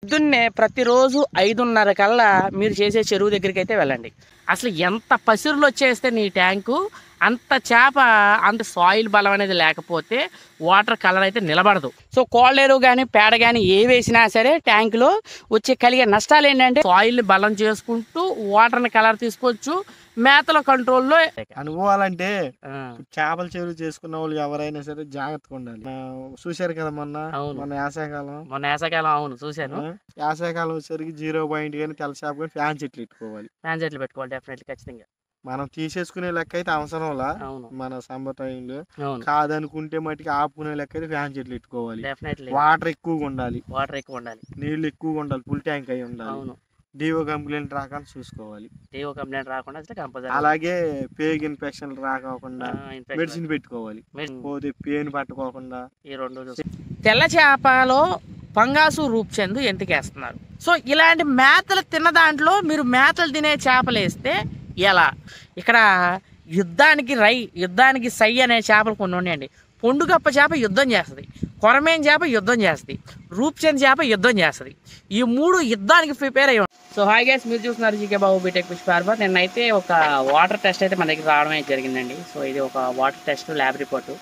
పొద్దున్నే ప్రతిరోజు 5:30 కల్లా మీరు చేసే చెరువు దగ్గరికి అయితే వెళ్ళండి. అసలు ఎంత పసిరులు వచ్చేస్తే నీ ట్యాంకు అంత చేప అంత సాయిల్ బలం అనేది లేకపోతే వాటర్ కలర్ అయితే నిలబడదు. సో కోళ్ళేరు కానీ పేడ కానీ ఏ వేసినా సరే ట్యాంకులో వచ్చే కలిగే నష్టాలు ఏంటంటే సాయిల్ని బలం చేసుకుంటూ వాటర్ని కలర్ తీసుకోవచ్చు, మేతల కంట్రోల్లో. అనుభవాలంటే చేపల చెరువు చేసుకున్న వాళ్ళు ఎవరైనా సరే జాగ్రత్తగా ఉండాలి. చూశారు కదా మొన్న యాసకాలం. అవును చూశాను. యాసకాలం వచ్చేసరికి 0 పాయింట్ కానీ తెల్ల చేప కానీ ఫ్యాన్ చెట్లు పెట్టుకోవాలి డెఫినెట్లీ ఖచ్చితంగా. మనం తీసేసుకునే లెక్క అయితే అవసరంలా మన సంబటంలో కాదనుకుంటే మట్టికి ఆపుకునే లెక్క అయితే ఫ్యాన్ చెట్లు పెట్టుకోవాలి. వాటర్ ఎక్కువగా ఉండాలి, నీళ్లు ఎక్కువగా ఉండాలి, ఫుల్ ట్యాంక్ అయి ఉండాలి. డిఓ కంప్లైంట్ రాకుండా చూసుకోవాలి. అలాగే పేగ్ ఇన్ఫెక్షన్ రాకుండా మెడిసిన్ పెట్టుకోవాలి. పోతే పేను పట్టుకోకుండా. ఈ రెండు తెల్ల చేపలో పంగాసు రూప్చందు ఎంతకేస్తున్నారు. సో ఇలాంటి మేతలు తిన్న దాంట్లో మీరు మేతలు తినే చేపలు వేస్తే ఎలా? ఇక్కడ యుద్ధానికి సై అనే చేపలు కొన్ని ఉన్నాయండి. పొండుగప్ప చేప యుద్ధం చేస్తుంది, కొరమేన్ చేప యుద్ధం చేస్తుంది, రూప్చంద్ చేప యుద్ధం చేస్తుంది. ఈ మూడు యుద్ధానికి ప్రిపేర్ అయ్యి. సో హాయ్ గైస్, మీరు చూస్తున్నారు జీకే బాబు బీటెక్ పుష్ప హార్బర్. నిన్నైతే ఒక వాటర్ టెస్ట్ అయితే మన దగ్గర రావడం అయితే జరిగిందండి. సో ఇది ఒక వాటర్ టెస్ట్ ల్యాబ్ రిపోర్టు.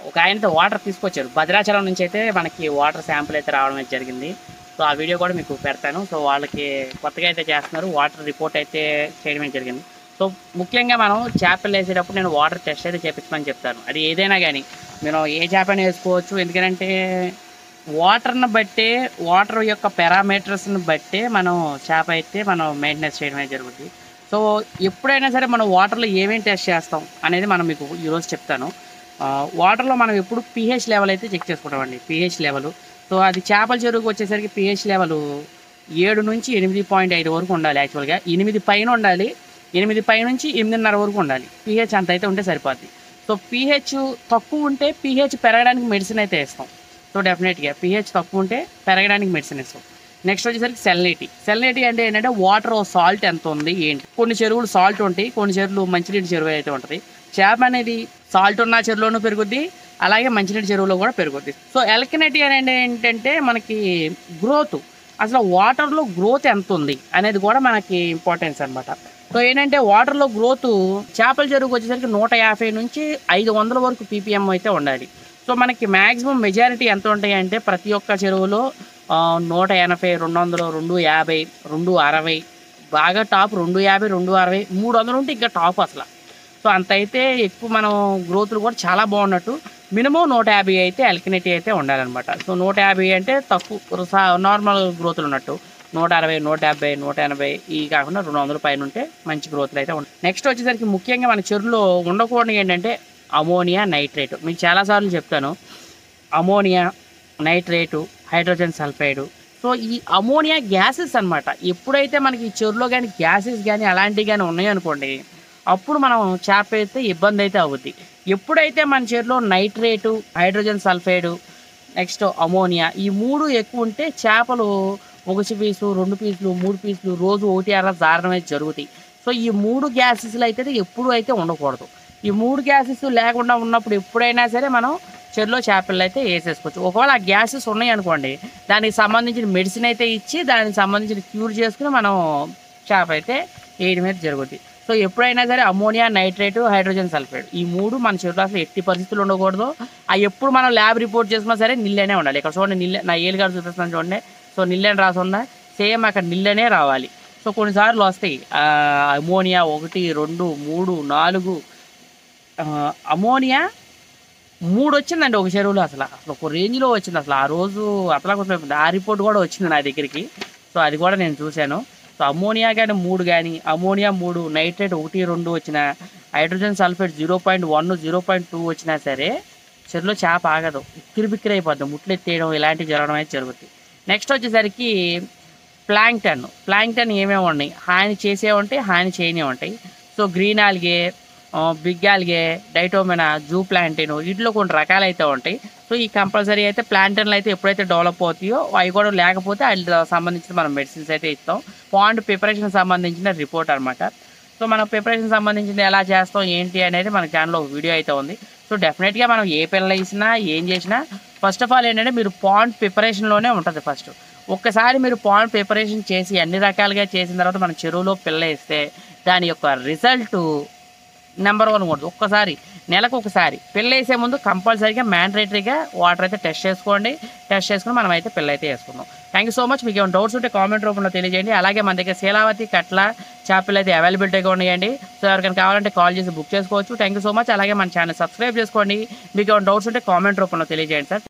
ఒక ఆయనతో వాటర్ తీసుకొచ్చారు భద్రాచలం నుంచి అయితే మనకి వాటర్ శాంపుల్ అయితే రావడం అయితే జరిగింది. సో ఆ వీడియో కూడా మీకు పెడతాను. సో వాళ్ళకి కొత్తగా అయితే చేస్తున్నారు, వాటర్ రిపోర్ట్ అయితే చేయడం జరిగింది. సో ముఖ్యంగా మనం చేపలు వేసేటప్పుడు నేను వాటర్ టెస్ట్ అయితే చేపించమని చెప్తాను. అది ఏదైనా కానీ మీరు ఏ చేపని వేసుకోవచ్చు. ఎందుకంటే వాటర్ని బట్టే, వాటర్ యొక్క పారామీటర్స్ని బట్టే మనం చేప అయితే మనం మెయింటెనెన్స్ చేయడమే జరుగుతుంది. సో ఎప్పుడైనా సరే మనం వాటర్లో ఏమేమి టెస్ట్ చేస్తాం అనేది మనం మీకు ఈరోజు చెప్తాను. వాటర్లో మనం ఎప్పుడు pH లెవెల్ అయితే చెక్ చేసుకుంటామండి. pH level. సో అది చేపల చెరువుకి వచ్చేసరికి pH లెవెల్ 7 నుంచి 8.5 వరకు ఉండాలి. యాక్చువల్గా 8 పైన ఉండాలి, 8 పై నుంచి 8.5 వరకు ఉండాలి. pH అంత అయితే ఉంటే సరిపోద్ది. సో pH తక్కువ ఉంటే pH పెరగడానికి మెడిసిన్ అయితే వేస్తాం. సో డెఫినెట్గా pH తక్కువ ఉంటే పెరగడానికి మెడిసిన్ ఇస్తాం. నెక్స్ట్ వచ్చేసరికి సెలనిటీ అంటే ఏంటంటే వాటర్ సాల్ట్ ఎంత ఉంది ఏంటి. కొన్ని చెరువులు సాల్ట్ ఉంటాయి, కొన్ని చెరువులు మంచినీటి చెరువు అయితే ఉంటుంది. చేప అనేది సాల్ట్ ఉన్న చెరువులోనూ పెరుగుద్ది, అలాగే మంచినీటి చెరువులో కూడా పెరుగుద్ది. సో ఎల్కనిటీ అనేది ఏంటంటే మనకి గ్రోత్, అసలు వాటర్లో గ్రోత్ ఎంత ఉంది అనేది కూడా మనకి ఇంపార్టెన్స్ అనమాట. సో ఏంటంటే వాటర్లో గ్రోత్ చేపల చెరువుకి వచ్చేసరికి 150 నుంచి 500 వరకు ppm అయితే ఉండాలి. సో మనకి మ్యాక్సిమం మెజారిటీ ఎంత ఉంటాయి అంటే ప్రతి ఒక్క చెరువులో 180, 200, 250, 260, బాగా టాప్ 250, 260, 300 ఉంటే ఇంకా టాప్ అసలు. సో అంత అయితే ఎక్కువ మనం గ్రోత్లు కూడా చాలా బాగున్నట్టు. మినిమం 150 అయితే ఎల్కనిటీ అయితే ఉండాలన్నమాట. సో 150 అంటే తక్కువ నార్మల్ గ్రోత్లు ఉన్నట్టు. 160, 170, 180 ఈ కాకుండా 200 పైన ఉంటే మంచి గ్రోత్లు అయితే ఉంటాయి. నెక్స్ట్ వచ్చేసరికి ముఖ్యంగా మన చెరువులో ఉండకూడదు ఏంటంటే అమోనియా నైట్రేటు. మీకు చాలాసార్లు చెప్తాను, ammonia nitrate, hydrogen sulphide. So ఈ అమోనియా గ్యాసెస్ అనమాట. ఎప్పుడైతే మనకి ఈ చెరువులో కానీ గ్యాసెస్ కానీ అలాంటివి కానీ ఉన్నాయనుకోండి, అప్పుడు మనం చేప అయితే ఇబ్బంది అయితే అవుద్ది. ఎప్పుడైతే మన చెరువులో nitrate, hydrogen sulphide, next ammonia ఈ మూడు ఎక్కువ ఉంటే చేపలు 1 పీసు, 2 పీసులు, 3 పీసులు రోజు 1 అలా జారడం అయితే జరుగుతాయి. సో ఈ 3 గ్యాసెస్లు అయితే ఎప్పుడు అయితే ఉండకూడదు. ఈ 3 గ్యాసెస్ లేకుండా ఉన్నప్పుడు ఎప్పుడైనా సరే మనం చెరువులో చేపలు అయితే వేసేసుకోవచ్చు. ఒకవేళ ఆ గ్యాసెస్ ఉన్నాయి అనుకోండి, దానికి సంబంధించిన మెడిసిన్ అయితే ఇచ్చి దానికి సంబంధించిన క్యూర్ చేసుకుని మనం చేప అయితే వేయడం అయితే జరుగుతుంది. సో ఎప్పుడైనా సరే అమోనియా నైట్రేటు, హైడ్రోజన్ సల్ఫైడ్ ఈ 3 మన చెరువులో అసలు ఎట్టి పరిస్థితులు ఉండకూడదు. అవి ఎప్పుడు మనం ల్యాబ్ రిపోర్ట్ చేసుకున్నా సరే నీళ్ళనే ఉండాలి. ఇక్కడ చూడండి, నీళ్ళ నా ఏలు గారు చూపిస్తున్నాను చూడండి. సో నీళ్ళని రాసి ఉన్నా సేమ్ అక్కడ నీళ్ళనే రావాలి. సో కొన్నిసార్లు వస్తాయి అమోనియా 1, 2, 3, 4 అమోనియా 3 వచ్చిందండి ఒక చెరువులో. అసలు ఒక రేంజ్లో వచ్చింది. అసలు ఆ రోజు అతలాకుతలైపోయింది. ఆ రిపోర్ట్ కూడా వచ్చింది నా దగ్గరికి. సో అది కూడా నేను చూశాను. సో అమోనియా కానీ 3 కానీ, అమోనియా 3, నైట్రేట్ 1, 2 వచ్చిన, హైడ్రోజన్ సల్ఫేట్ 0.1, 0.2 వచ్చినా సరే చెరువులో చేప ఆగదు, బిక్కిరి అయిపోద్ది, ముట్లు ఎత్తేయడం ఇలాంటివి జరగడం అయితే జరుగుతుంది. నెక్స్ట్ వచ్చేసరికి ప్లాంక్టన్ ఏమేమి ఉన్నాయి, హాని చేసే ఉంటాయి, హాని చేయనే ఉంటాయి. So green algae, big algae, డైటోమెనా, జూ ప్లాంటైన్ వీటిలో కొన్ని రకాలు అయితే ఉంటాయి. సో ఈ కంపల్సరీ అయితే ప్లాంటైన్లు అయితే ఎప్పుడైతే డెవలప్ అవుతాయో అవి కూడా లేకపోతే వాటికి సంబంధించిన మనం మెడిసిన్స్ అయితే ఇస్తాం. పాండ్ ప్రిపరేషన్ సంబంధించిన రిపోర్ట్ అనమాట. సో మనం ప్రిపరేషన్ సంబంధించింది ఎలా చేస్తాం ఏంటి అనేది మన ఛానల్లో ఒక వీడియో అయితే ఉంది. సో డెఫినెట్గా మనం ఏ పిల్లలు వేసినా ఏం చేసినా ఫస్ట్ ఆఫ్ ఆల్ ఏంటంటే మీరు పాండ్ ప్రిపరేషన్లోనే ఉంటుంది. ఫస్ట్ ఒక్కసారి మీరు పాండ్ ప్రిపరేషన్ చేసి అన్ని రకాలుగా చేసిన తర్వాత మన చెరువులో పిల్ల వేస్తే దాని యొక్క రిజల్ట్ నెంబర్ 1 కూడా. ఒక్కసారి నెలకు ఒకసారి పిల్ల వేసే ముందు కంపల్సరీగా మ్యాండేటరీగా వాటర్ అయితే టెస్ట్ చేసుకోండి. టెస్ట్ చేసుకుని మనం అయితే పిల్ల అయితే వేసుకుందాం. Thank you so much. మీకు ఏమైనా డౌట్స్ ఉంటే కామెంట్ రూపంలో తెలియజేయండి. అలాగే మన దగ్గర శీలావతి, కట్ల చేపలు అయితే అవైలబిలిటీగా ఉన్నాయండి. సో ఎవరికైనా కావాలంటే కాల్ చేసి బుక్ చేసుకోవచ్చు. Thank you so much. అలాగే మన ఛానల్ సబ్స్క్రైబ్ చేసుకోండి. మీకు ఏమైనా డౌట్స్ ఉంటే కామెంట్ రూపంలో తెలియజేయండి సార్.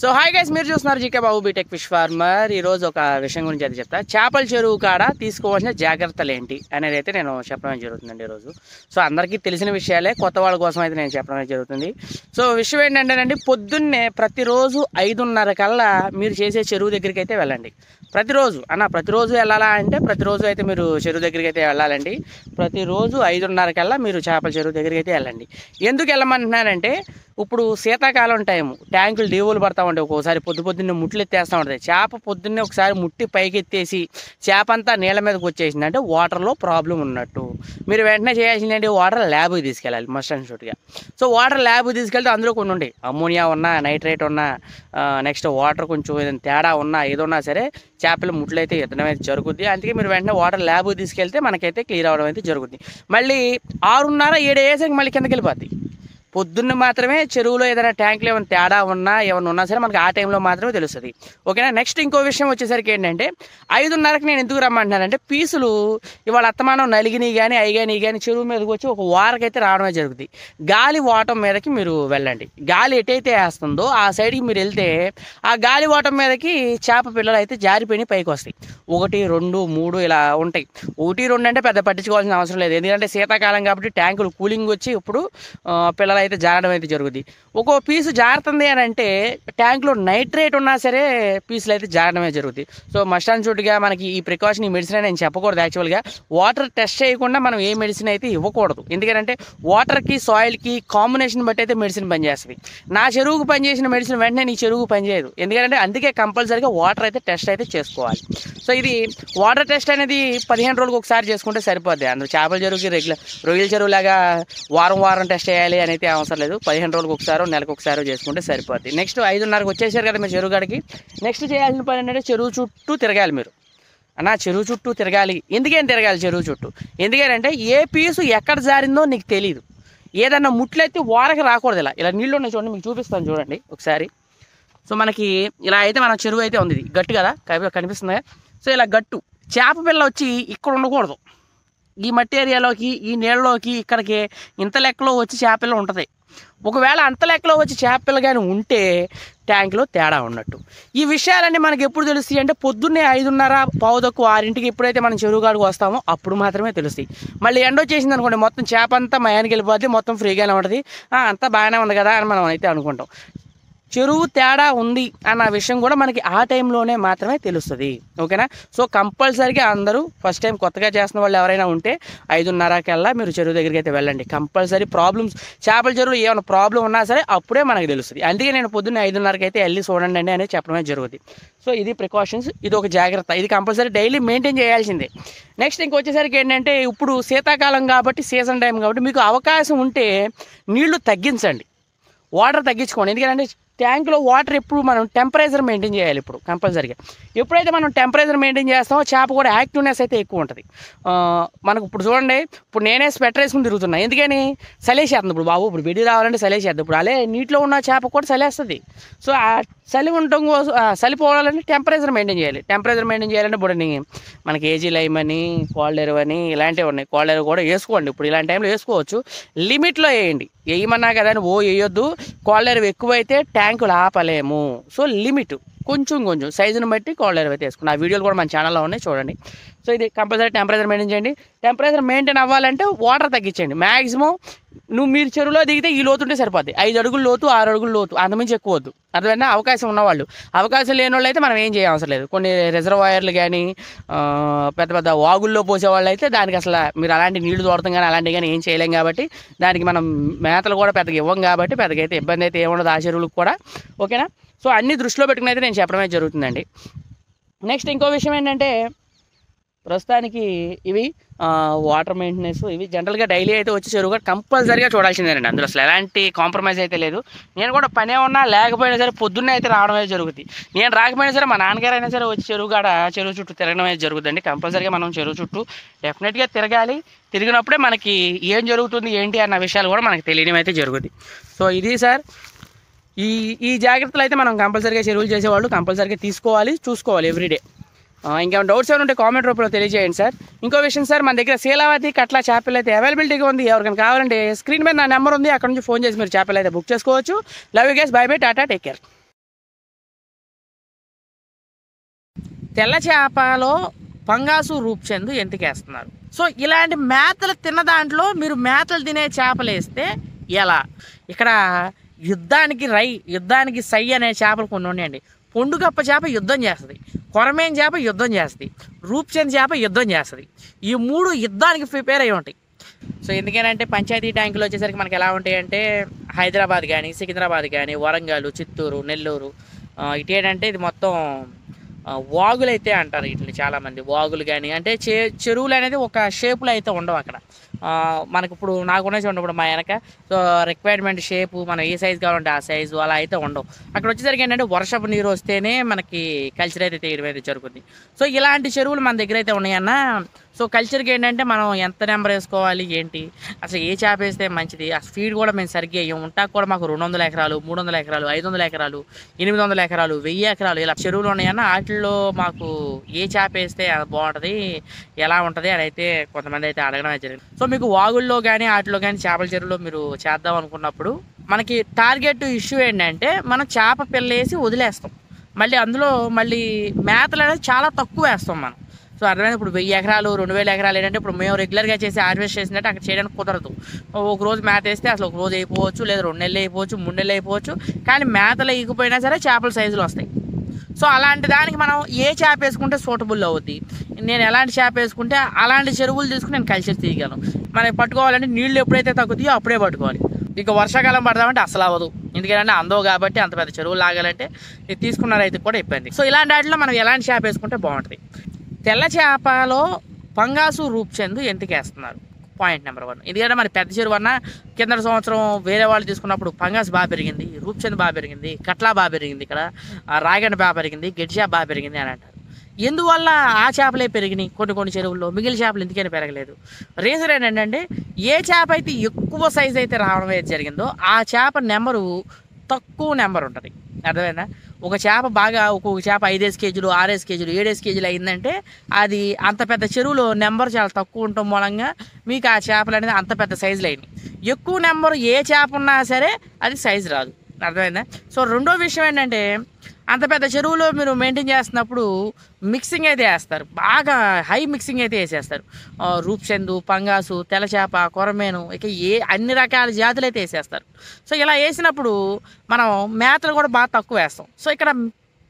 సో హాయ్ గైస్, మీరు చూస్తున్నారు జీకే బాబు బీటెక్ ఫిష్ ఫార్మర్. ఈరోజు ఒక విషయం గురించి అయితే చెప్తా. చేపల చెరువు కాడ తీసుకోవాల్సిన జాగ్రత్తలు ఏంటి అనేది అయితే నేను చెప్పడం జరుగుతుందండి ఈరోజు. సో అందరికీ తెలిసిన విషయాలే, కొత్త వాళ్ళ కోసం అయితే నేను చెప్పడం జరుగుతుంది. సో విషయం ఏంటంటేనండి, పొద్దున్నే ప్రతిరోజు 5:30 కల్లా మీరు చేసే చెరువు దగ్గరికి అయితే వెళ్ళండి. ప్రతిరోజు వెళ్ళాలా అంటే ప్రతిరోజు అయితే మీరు చెరువు దగ్గరికి అయితే వెళ్ళాలండి. ప్రతిరోజు 5:30 కల్లా మీరు చేపల చెరువు దగ్గరికి అయితే వెళ్ళండి. ఎందుకు వెళ్ళమంటున్నానంటే, ఇప్పుడు శీతాకాలం టైము ట్యాంకులు డీవులు పడతా ఉంటాయి. ఒక్కోసారి పొద్దున్నే ముట్లు ఎత్తేస్తూ ఉంటుంది. చేప పొద్దున్నే ఒకసారి ముట్టి పైకి ఎత్తేసి చేప అంతా నీళ్ళ మీదకి వచ్చేసింది అంటే వాటర్లో ప్రాబ్లం ఉన్నట్టు. మీరు వెంటనే చేయాల్సిందంటే వాటర్ ల్యాబ్కి తీసుకెళ్ళాలి మస్ట్ అండ్ షూట్గా. సో వాటర్ ల్యాబ్కి తీసుకెళ్తే అందులో కొన్ని ఉండే అమ్మోనియా ఉన్నా, నైట్రేట్ ఉన్నా, నెక్స్ట్ వాటర్ కొంచెం ఏదైనా తేడా ఉన్నా, ఏదన్నా సరే చేపల ముట్లు అయితే ఎత్తడం అయితే జరుగుద్ది. అందుకే మీరు వెంటనే వాటర్ ల్యాబ్కి తీసుకెళ్తే మనకైతే క్లియర్ అవ్వడం అయితే జరుగుద్ది. మళ్ళీ 6:30, 7 అయ్యేసరికి మళ్ళీ కిందకి వెళ్ళిపోద్ది. పొద్దున్న మాత్రమే చెరువులో ఏదైనా ట్యాంకులో ఏమైనా తేడా ఉన్నా, ఏమైనా ఉన్నా సరే మనకి ఆ టైంలో మాత్రమే తెలుస్తుంది. ఓకేనా. నెక్స్ట్ ఇంకో విషయం వచ్చేసరికి ఏంటంటే, 5:30కి నేను ఎందుకు రమ్మంటున్నానంటే, పీసులు ఇవాళ అత్తమానం నలిగినాయి కానీ అయిగాని కానీ చెరువు మీదకి వచ్చి ఒక వారకైతే రావడమే జరుగుతుంది. గాలి వాటం మీదకి మీరు వెళ్ళండి. గాలి ఎటైతే వేస్తుందో ఆ సైడ్కి మీరు వెళ్తే ఆ గాలి వాటం మీదకి చేప పిల్లలు అయితే జారిపోయి పైకి వస్తాయి. 1, 2, 3 ఇలా ఉంటాయి. 1, 2 అంటే పెద్ద పట్టించుకోవాల్సిన అవసరం లేదు. ఎందుకంటే శీతాకాలం కాబట్టి ట్యాంకులు కూలింగ్ వచ్చి ఇప్పుడు పిల్లలు అయితే జారడం అయితే జరుగుతుంది. ఒక్కో పీసు జారుతుంది అని అంటే ట్యాంక్లో నైట్రేట్ ఉన్నా సరే పీసులు అయితే జారడమే జరుగుతుంది. సో మస్ట్ అండ్ షూట్గా మనకి ఈ ప్రికాషన్, ఈ మెడిసిన్ నేను చెప్పకూడదు. యాక్చువల్గా వాటర్ టెస్ట్ చేయకుండా మనం ఏ మెడిసిన్ అయితే ఇవ్వకూడదు. ఎందుకంటే వాటర్కి సాయిల్కి కాంబినేషన్ బట్టి అయితే మెడిసిన్ పనిచేస్తుంది. నా చెరువుకు పనిచేసిన మెడిసిన్ వెంటనే నీ చెరువుకు పనిచేయదు. ఎందుకంటే అందుకే కంపల్సరీగా వాటర్ అయితే టెస్ట్ అయితే చేసుకోవాలి. సో ఇది వాటర్ టెస్ట్ అనేది 15 రోజులకు ఒకసారి చేసుకుంటే సరిపోద్ది. అందులో చేపల చెరువుకి రొయ్యల చెరువు లాగా వారం టెస్ట్ చేయాలి అని అయితే అవసరం లేదు. 15 రోజులకు ఒకసారో నెలకు ఒకసారో చేసుకుంటే సరిపోద్ది. నెక్స్ట్ 5:30కి వచ్చేసారు కదా మీరు చెరువు కాడికి. నెక్స్ట్ చేయాల్సిన పని ఏంటంటే చెరువు చుట్టూ తిరగాలి. మీరు చెరువు చుట్టూ తిరగాలి. ఎందుకేం తిరగాలి చెరువు చుట్టూ? ఎందుకంటే ఏ పీసు ఎక్కడ జారిందో నీకు తెలియదు. ఏదన్నా ముట్లయితే వారకి రాకూడదు. ఇలా నీళ్ళు ఉన్నాయి చూడండి, మీకు చూపిస్తాను చూడండి ఒకసారి. సో మనకి ఇలా అయితే మన చెరువు అయితే ఉంది. గట్టు కదా కనిపిస్తుంది కదా. సో ఇలా గట్టు చేప పిల్ల వచ్చి ఇక్కడ ఉండకూడదు. ఈ మట్టి ఏరియాలోకి, ఈ నీళ్ళలోకి, ఇక్కడికి ఇంత లెక్కలో వచ్చి చేపలు ఉంటుంది. ఒకవేళ అంత లెక్కలో వచ్చి చేపలు కానీ ఉంటే ట్యాంకులో తేడా ఉన్నట్టు. ఈ విషయాలన్నీ మనకి ఎప్పుడు తెలుస్తాయి అంటే పొద్దున్నే 5:30, 5:15 ఎప్పుడైతే మనం చెరువు కాడికి వస్తామో అప్పుడు మాత్రమే తెలుస్తాయి. మళ్ళీ ఎండ వచ్చేసింది అనుకోండి, మొత్తం చేప అంతా మయానికి వెళ్ళిపోద్ది, మొత్తం ఫ్రీగానే ఉంటుంది. అంతా బాగానే ఉంది కదా అని మనం అయితే అనుకుంటాం. చెరువు తేడా ఉంది అన్న విషయం కూడా మనకి ఆ టైంలోనే మాత్రమే తెలుస్తుంది. ఓకేనా. సో కంపల్సరీగా అందరూ ఫస్ట్ టైం కొత్తగా చేస్తున్న వాళ్ళు ఎవరైనా ఉంటే 5:30 కల్లా మీరు చెరువు దగ్గరికి అయితే వెళ్ళండి. కంపల్సరీ ప్రాబ్లమ్స్, చేపల చెరువులో ఏమైనా ప్రాబ్లం ఉన్నా సరే అప్పుడే మనకు తెలుస్తుంది. అందుకే నేను పొద్దున్న 5:30కి అయితే వెళ్ళి చూడండి అండి అనేది చెప్పడమే జరుగుతుంది. సో ఇది ప్రికాషన్స్, ఇది ఒక జాగ్రత్త, ఇది కంపల్సరీ డైలీ మెయింటైన్ చేయాల్సిందే. నెక్స్ట్ ఇంకొచ్చేసరికి ఏంటంటే, ఇప్పుడు శీతాకాలం కాబట్టి, సీజన్ టైం కాబట్టి మీకు అవకాశం ఉంటే నీళ్లు తగ్గించండి, వాటర్ తగ్గించుకోండి. ఎందుకంటే ట్యాంక్లో వాటర్ ఎప్పుడు మనం టెంపరేచర్ మెయింటైన్ చేయాలి. ఇప్పుడు కంపల్సరీగా ఎప్పుడైతే మనం టెంపరేచర్ మెయింటైన్ చేస్తామో చేప కూడా యాక్టివ్నెస్ అయితే ఎక్కువ ఉంటుంది. మనకు ఇప్పుడు చూడండి, ఇప్పుడు నేనే స్వెటర్ వేసుకుని తిరుగుతున్నా. ఎందుకని? చలేసేస్తుంది. ఇప్పుడు బాబు ఇప్పుడు వెడి రావాలంటే చలేసేద్దాం. ఇప్పుడు అలా నీటిలో ఉన్న చేప కూడా చలేస్తుంది. సో ఆ చలి ఉండటం కోసం, చలిపోవాలంటే టెంపరేచర్ మెయింటైన్ చేయాలి. టెంపరేచర్ మెయింటైన్ చేయాలంటే ఇప్పుడు మనకి ఏజీ లైమ్ అని, కోల్డెరు అని ఇలాంటివి ఉన్నాయి. కోల్డెరు కూడా వేసుకోండి. ఇప్పుడు ఇలాంటి టైంలో వేసుకోవచ్చు. లిమిట్లో వేయండి. వేయమన్నా కదా అని వేయొద్దు. కోల్డెరు ఎక్కువైతే ట్యాంకులు ఆపలేము. సో లిమిట్ కొంచెం సైజుని బట్టి కోల్డెరు అయితే వేసుకున్నాం. ఆ వీడియోలు కూడా మన ఛానల్లో ఉన్నాయి, చూడండి. సో ఇది కంపల్సరీ టెంపరేచర్ మెయింటైన్ చేయండి. టెంపరేచర్ మెయింటైన్ అవ్వాలంటే వాటర్ తగ్గించండి. మ్యాక్సిమం మీరు చెరువులో దిగితే ఈ లోతుంటే సరిపోద్ది. 5 అడుగుల లోతు, 6 అడుగుల లోతు, అంతమించి ఎక్కువ వద్దు. అర్థమైనా? అవకాశం ఉన్నవాళ్ళు. అవకాశం లేని వాళ్ళు అయితే మనం ఏం చేయవసరం లేదు. కొన్ని రిజర్వాయర్లు కానీ, పెద్ద వాగుల్లో పోసేవాళ్ళు అయితే దానికి అసలు మీరు అలాంటి నీళ్లు తోడతాం కానీ అలాంటివి కానీ ఏం చేయలేం కాబట్టి, దానికి మనం మేతలు కూడా పెద్దగా ఇవ్వం కాబట్టి పెద్దగా అయితే ఇబ్బంది అయితే ఏముండదు ఆ చెరువులకు కూడా. ఓకేనా. సో అన్ని దృష్టిలో పెట్టుకుని అయితే నేను చెప్పడమే జరుగుతుందండి. నెక్స్ట్ ఇంకో విషయం ఏంటంటే, ప్రస్తుతానికి ఇవి వాటర్ మెయింటెనెన్స్, ఇవి జనరల్గా డైలీ అయితే వచ్చి చెరువు కూడా కంపల్సరీగా చూడాల్సిందేనండి. అందులో అసలు ఎలాంటి కాంప్రమైజ్ అయితే లేదు. నేను కూడా పనే ఉన్నా లేకపోయినా సరే పొద్దున్నే అయితే రావడం అయితే జరుగుతుంది. నేను రాకపోయినా సరే మా నాన్నగారు అయినా సరే వచ్చి చెరువు చుట్టూ తిరగడం అయితే జరుగుతుందండి. కంపల్సరీగా మనం చెరువు చుట్టూ డెఫినెట్గా తిరగాలి. తిరిగినప్పుడే మనకి ఏం జరుగుతుంది ఏంటి అన్న విషయాలు కూడా మనకి తెలియడం అయితే జరుగుతుంది. సో ఇది సార్, ఈ జాగ్రత్తలు అయితే మనం కంపల్సరీగా చెరువులు చేసేవాళ్ళు కంపల్సరీగా తీసుకోవాలి, చూసుకోవాలి ఎవ్రీడే. ఇంకేమైనా డౌట్స్ ఏమైనా ఉంటే కామెంట్ రూపంలో తెలియజేయండి సార్. ఇంకో విషయం సార్, మన దగ్గర శీలావతి కట్ల చేపలు అయితే అవైలబిలిటీగా ఉంది. ఎవరికైనా కావాలంటే స్క్రీన్ మీద నా నెంబర్ ఉంది, అక్కడ నుంచి ఫోన్ చేసి మీరు చేపలు అయితే బుక్ చేసుకోవచ్చు. Love you guys, by by, Tata, take care. తెల్ల చేపలో పంగాసు రూప్చందు ఎంతకేస్తున్నారు. సో ఇలాంటి మేతలు తిన్న దాంట్లో మీరు మేతలు తినే చేపలు వేస్తే ఎలా? ఇక్కడ యుద్ధానికి సై అనే చేపలు కొన్ని ఉన్నాయండి. పొండుగప్ప చేప యుద్ధం చేస్తుంది, కొరమేన్ చేప యుద్ధం చేస్తుంది, రూప్చంద్ చేప యుద్ధం చేస్తుంది. ఈ మూడు యుద్ధానికి ప్రిపేర్ అయి ఉంటాయి. సో ఎందుకంటే పంచాయతీ ట్యాంకులు వచ్చేసరికి మనకి ఎలా ఉంటాయంటే హైదరాబాద్ కానీ, సికింద్రాబాద్ కానీ, వరంగల్, చిత్తూరు, నెల్లూరు, ఇటు ఏంటంటే ఇది మొత్తం వాగులు అయితే అంటారు వీటిని చాలామంది. వాగులు కానీ అంటే చెరువులు అనేది ఒక షేపులో అయితే ఉండవు అక్కడ. మనకి ఇప్పుడు నాకునే చూడండి, ఇప్పుడు మా వెనక సో రిక్వైర్మెంట్ షేపు మనం ఏ సైజు కావాలంటే ఆ సైజు అలా అయితే ఉండవు. అక్కడ వచ్చేసరికి ఏంటంటే వర్షపు నీరు వస్తేనే మనకి కల్చర్ అయితే తీయడం అయితే జరుగుతుంది. సో ఇలాంటి చెరువులు మన దగ్గర అయితే ఉన్నాయన్న. సో కల్చర్కి ఏంటంటే మనం ఎంత నెంబర్ వేసుకోవాలి ఏంటి, అసలు ఏ చేప వేస్తే మంచిది, ఆ ఫీడ్ కూడా మేము సరిగ్గా వేయం. ఉంటాకు కూడా మాకు 200 ఎకరాలు, 300 ఎకరాలు, 500 ఎకరాలు, 800 ఎకరాలు, 1000 ఎకరాలు ఇలా చెరువులు ఉన్నాయన్న. వాటిల్లో మాకు ఏ చేప వేస్తే బాగుంటుంది, ఎలా ఉంటుంది అని అయితే కొంతమంది అయితే అడగడం అయితే జరిగింది. సో మీకు వాగుల్లో కానీ వాటిలో కానీ చేపల చెరువులో మీరు చేద్దాం అనుకున్నప్పుడు మనకి టార్గెట్ ఇష్యూ ఏంటంటే మనం చేప పిల్ల వేసి వదిలేస్తాం, అందులో మేతలు అనేది చాలా తక్కువ వేస్తాం మనం. సో అర్థమైనా ఇప్పుడు 1000 ఎకరాలు 2000 ఎకరాలు ఏంటంటే ఇప్పుడు మేము రెగ్యులర్గా చేసి హార్వెస్ట్ చేసినట్టు అక్కడ చేయడానికి కుదరదు. ఒక రోజు మేత వేస్తే అసలు ఒక రోజు అయిపోవచ్చు, లేదా 2 నెలలు అయిపోవచ్చు, 3 నెలలు అయిపోవచ్చు. కానీ మేతలు వేయకపోయినా సరే చేపల సైజులు వస్తాయి. సో అలాంటి దానికి మనం ఏ చేప వేసుకుంటే సూటబుల్ అవుద్ది, నేను ఎలాంటి చేప వేసుకుంటే అలాంటి చెరువులు తీసుకుని నేను కల్చర్ తీయగలను. మనకి పట్టుకోవాలంటే నీళ్ళు ఎప్పుడైతే తగ్గుతాయో అప్పుడే పట్టుకోవాలి. ఇక వర్షాకాలం పడదామంటే అసలు అవ్వదు, ఎందుకంటే అందవు కాబట్టి అంత పెద్ద చెరువులు లాగాలంటే తీసుకున్న రైతుకు కూడా ఇబ్బంది. సో ఇలాంటి వాటిలో మనం ఎలాంటి చేప వేసుకుంటే బాగుంటుంది. తెల్ల చేపలో పంగాసు రూప్చందు ఎంతకేస్తున్నారు. Point number 1. ఎందుకంటే మరి పెద్ద చెరువు అన్న కింద సంవత్సరం వేరే వాళ్ళు తీసుకున్నప్పుడు పంగాస్ బాగా పెరిగింది, రూప్చంద్ బాగా పెరిగింది, కట్లా బాగా పెరిగింది, ఇక్కడ రాగండ బాగా పెరిగింది, గెడ్డి చేప బాగా పెరిగింది అని అంటారు. ఎందువల్ల ఆ చేపలే పెరిగినాయి కొన్ని చెరువుల్లో, మిగిలిన చేపలు ఎందుకని పెరగలేదు? రీజన్ ఏంటంటే ఏ చేప అయితే ఎక్కువ సైజు అయితే రావడం అయితే జరిగిందో ఆ చేప నెంబరు తక్కువ నెంబర్ ఉంటుంది. అర్థమైందా? ఒక చేప బాగా ఒక్కొక్క చేప 5 కేజీలు 6 కేజీలు 7 కేజీలు అయిందంటే అది అంత పెద్ద చెరువులో నెంబర్ చాలా తక్కువ ఉండటం మూలంగా మీకు ఆ చేపలు అనేది అంత పెద్ద సైజులు అయినాయి. ఎక్కువ నెంబరు ఏ చేప ఉన్నా సరే అది సైజు రాదు. అర్థమైందా? సో రెండో విషయం ఏంటంటే అంత పెద్ద చెరువులో మీరు మెయింటైన్ చేస్తున్నప్పుడు మిక్సింగ్ అయితే వేస్తారు, బాగా హై మిక్సింగ్ అయితే వేసేస్తారు. రూప్చందు, పంగాసు, తెల్లచేప, కొరమేను, ఇక అన్ని రకాల జాతులు అయితే వేసేస్తారు. సో ఇలా వేసినప్పుడు మనం మేతలు కూడా బాగా తక్కువ వేస్తాం. సో ఇక్కడ